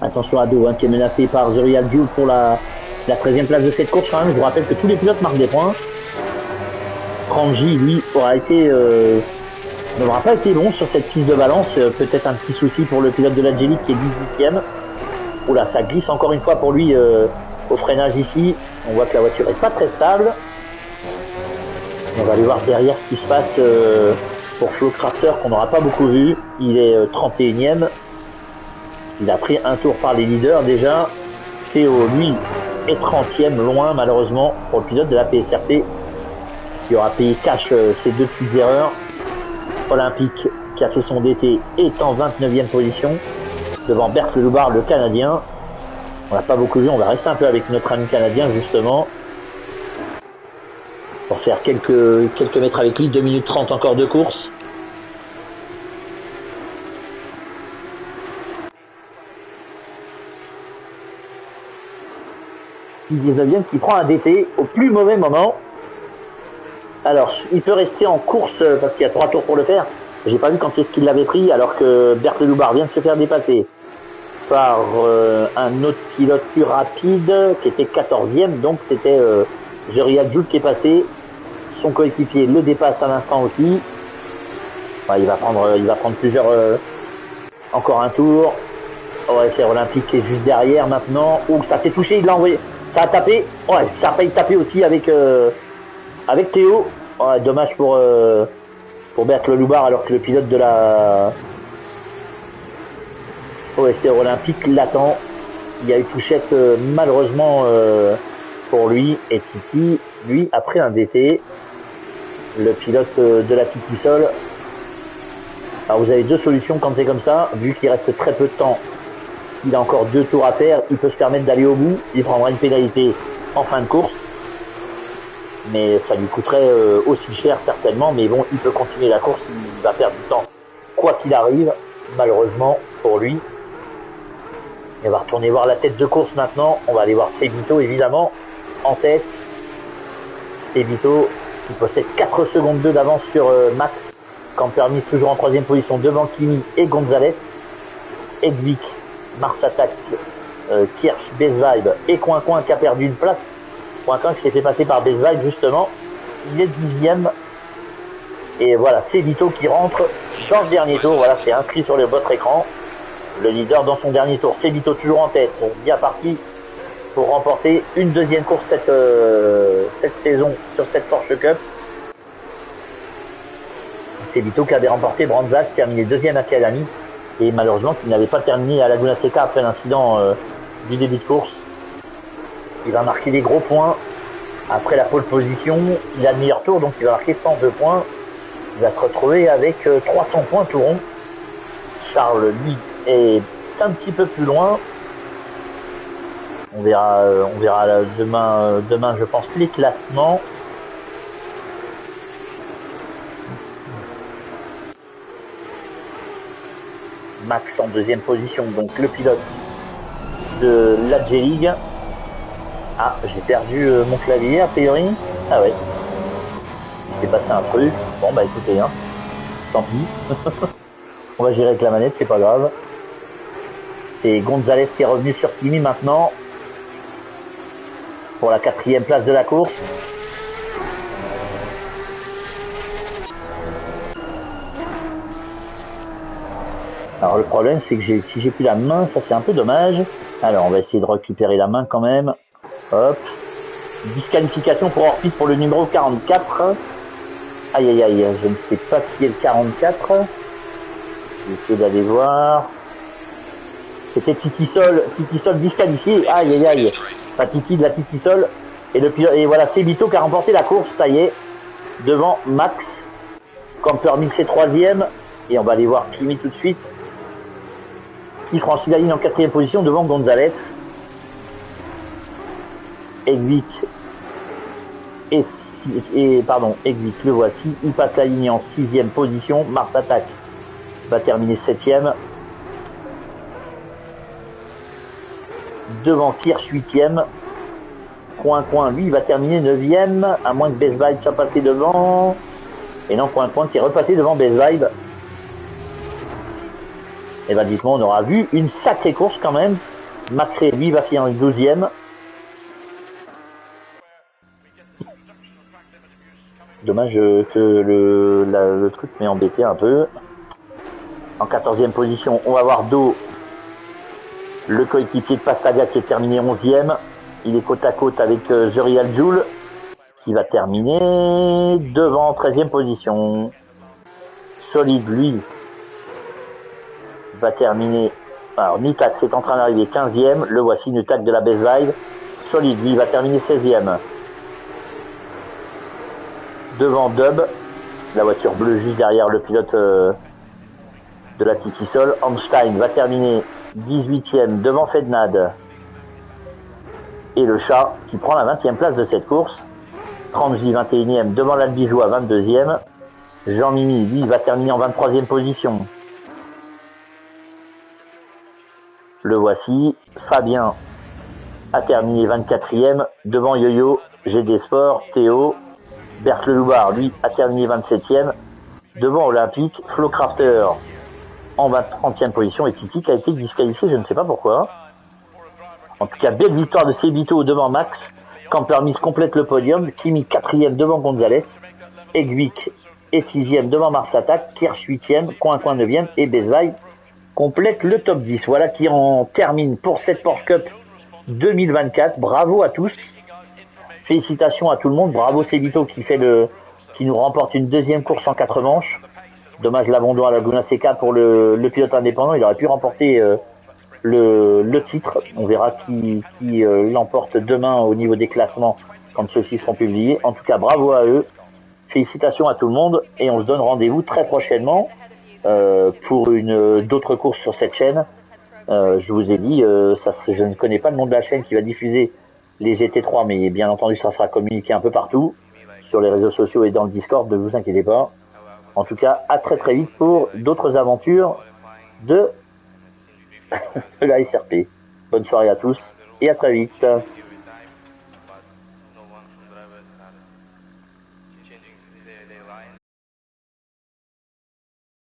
Attention à Do qui est menacé par Zuriat Joule pour la La 13e place de cette course, quand même, je vous rappelle que tous les pilotes marquent des points. Frangi, lui, n'aura pas été bon sur cette piste de balance. Peut-être un petit souci pour le pilote de l'Angélique qui est 18e. Oula, ça glisse encore une fois pour lui au freinage ici. On voit que la voiture est pas très stable. On va aller voir derrière ce qui se passe pour Flo Crafter qu'on n'aura pas beaucoup vu. Il est 31e. Il a pris un tour par les leaders déjà. Théo, lui, est 30e, loin malheureusement pour le pilote de la PSRT qui aura payé cash ses deux petites erreurs. Olympique qui a fait son DT est en 29e position devant Bert Loubar, le Canadien. On n'a pas beaucoup vu, on va rester un peu avec notre ami Canadien justement pour faire quelques mètres avec lui. 2 minutes 30 encore de course. Il 19e qui prend un DT au plus mauvais moment. Alors, il peut rester en course parce qu'il y a 3 tours pour le faire. J'ai pas vu quand est-ce qu'il l'avait pris alors que Bert Loubar vient de se faire dépasser par un autre pilote plus rapide qui était 14e. Donc c'était Jeriad Jout qui est passé. Son coéquipier le dépasse à l'instant aussi. Enfin, il va prendre plusieurs encore un tour. Ouais, c'est Olympique qui est juste derrière maintenant. Oh, ça s'est touché, il l'a envoyé. Ça a tapé. Ouais, ça a failli taper aussi avec Théo. Ouais, dommage pour Bert Loubar alors que le pilote de la OSR Olympique l'attend. Il y a eu touchette malheureusement pour lui. Et Titi, lui, a pris un DT. Le pilote de la Titi Sol. Alors vous avez deux solutions quand c'est comme ça. Vu qu'il reste très peu de temps, il a encore 2 tours à faire. Il peut se permettre d'aller au bout. Il prendra une pénalité en fin de course. Mais ça lui coûterait aussi cher certainement. Mais bon, il peut continuer la course. Il va perdre du temps quoi qu'il arrive. Malheureusement pour lui. Et on va retourner voir la tête de course maintenant. On va aller voir Sebito évidemment en tête. Sebito qui possède 4 secondes 2 d'avance sur Max. Campermis toujours en 3e position devant Kimi et Gonzalez. Edvik, Mars Attack, Kirsch, Bezweib et Coin qui a perdu une place. Coin qui s'est fait passer par Bezweib justement. Il est 10e. Et voilà, Sebito qui rentre dans le dernier tour. Voilà, c'est inscrit sur votre écran. Le leader dans son dernier tour. Sebito toujours en tête. Bien parti pour remporter une 2e course cette saison sur cette Porsche Cup. Sebito qui avait remporté Branzas, terminé 2e à Calami. Et malheureusement qui n'avait pas terminé à Laguna Seca après l'incident du début de course. Il va marquer des gros points après la pole position. Il a le meilleur tour, donc il va marquer 102 points. Il va se retrouver avec 300 points tout rond. Charles, lui, est un petit peu plus loin. On verra demain, je pense, les classements. Max en 2e position, donc le pilote de la J-League. Ah, j'ai perdu mon clavier a priori. Ah ouais. Il s'est passé un truc. Bon bah écoutez, hein. Tant pis. On va gérer avec la manette, c'est pas grave. C'est Gonzalez qui est revenu sur Kimi maintenant. Pour la 4e place de la course. Alors le problème c'est que si j'ai plus la main, ça c'est un peu dommage. Alors on va essayer de récupérer la main quand même. Hop. Disqualification pour hors-piste pour le numéro 44. Aïe aïe aïe, je ne sais pas qui est le 44. Je vais essayer d'aller voir. C'était Titi Sol disqualifié. Aïe aïe aïe. Enfin, Titi de la Titi Sol. Et voilà, Sebito qui a remporté la course, ça y est. Devant Max. Campermix est 3e. Et on va aller voir Kimi tout de suite. Qui franchit la ligne en 4e position devant Gonzalez. Edvik Edvik le voici. Il passe la ligne en 6e position. Mars Attack va terminer 7e. Devant Kirsch 8e. Coin, lui, il va terminer 9e. À moins que Bezweib soit passé devant. Et non, Coin qui est repassé devant Bezweib. Et ben dites-moi, on aura vu une sacrée course quand même. Macré, lui, va finir 12e. Dommage que le truc m'ait embêté un peu. En 14e position, on va voir Do, le coéquipier de Pastaga qui est terminé 11e. Il est côte à côte avec The Real Joule qui va terminer devant 13e position. Solide, lui, va terminer. Alors, Nutax est en train d'arriver 15e. Le voici, Nutax de la Best Vibe. Solide, lui, va terminer 16e. Devant Dub, la voiture bleue juste derrière le pilote de la Tiki Sol. Hamstein va terminer 18e devant Fednad. Et le chat qui prend la 20e place de cette course. Transi 21e devant l'Albigeois 22e. Jean-Mimi, lui, va terminer en 23e position. Le voici. Fabien a terminé 24e devant Yo-Yo, GD Sport, Théo. Bert Leloubard, lui, a terminé 27e devant Olympique. Flo Crafter en 30e position et Titi qui a été disqualifié, je ne sais pas pourquoi. En tout cas, belle victoire de Sebito devant Max. Campermis complète le podium. Kimi 4e devant Gonzalez. Egwick est 6e devant Mars Attack. Kirsch 8e. Coin 9e. Et Bezai complète le top 10. Voilà qui en termine pour cette Porsche Cup 2024. Bravo à tous. Félicitations à tout le monde. Bravo Sebito qui nous remporte une deuxième course en 4 manches. Dommage l'abandon à Laguna Seca pour le pilote indépendant. Il aurait pu remporter le titre. On verra qui l'emporte demain au niveau des classements quand ceux-ci seront publiés. En tout cas, bravo à eux. Félicitations à tout le monde. Et on se donne rendez-vous très prochainement pour d'autres courses sur cette chaîne. Je vous ai dit, je ne connais pas le nom de la chaîne qui va diffuser les GT3, mais bien entendu, ça sera communiqué un peu partout sur les réseaux sociaux et dans le Discord, ne vous inquiétez pas. En tout cas, à très très vite pour d'autres aventures de la SRP. Bonne soirée à tous et à très vite.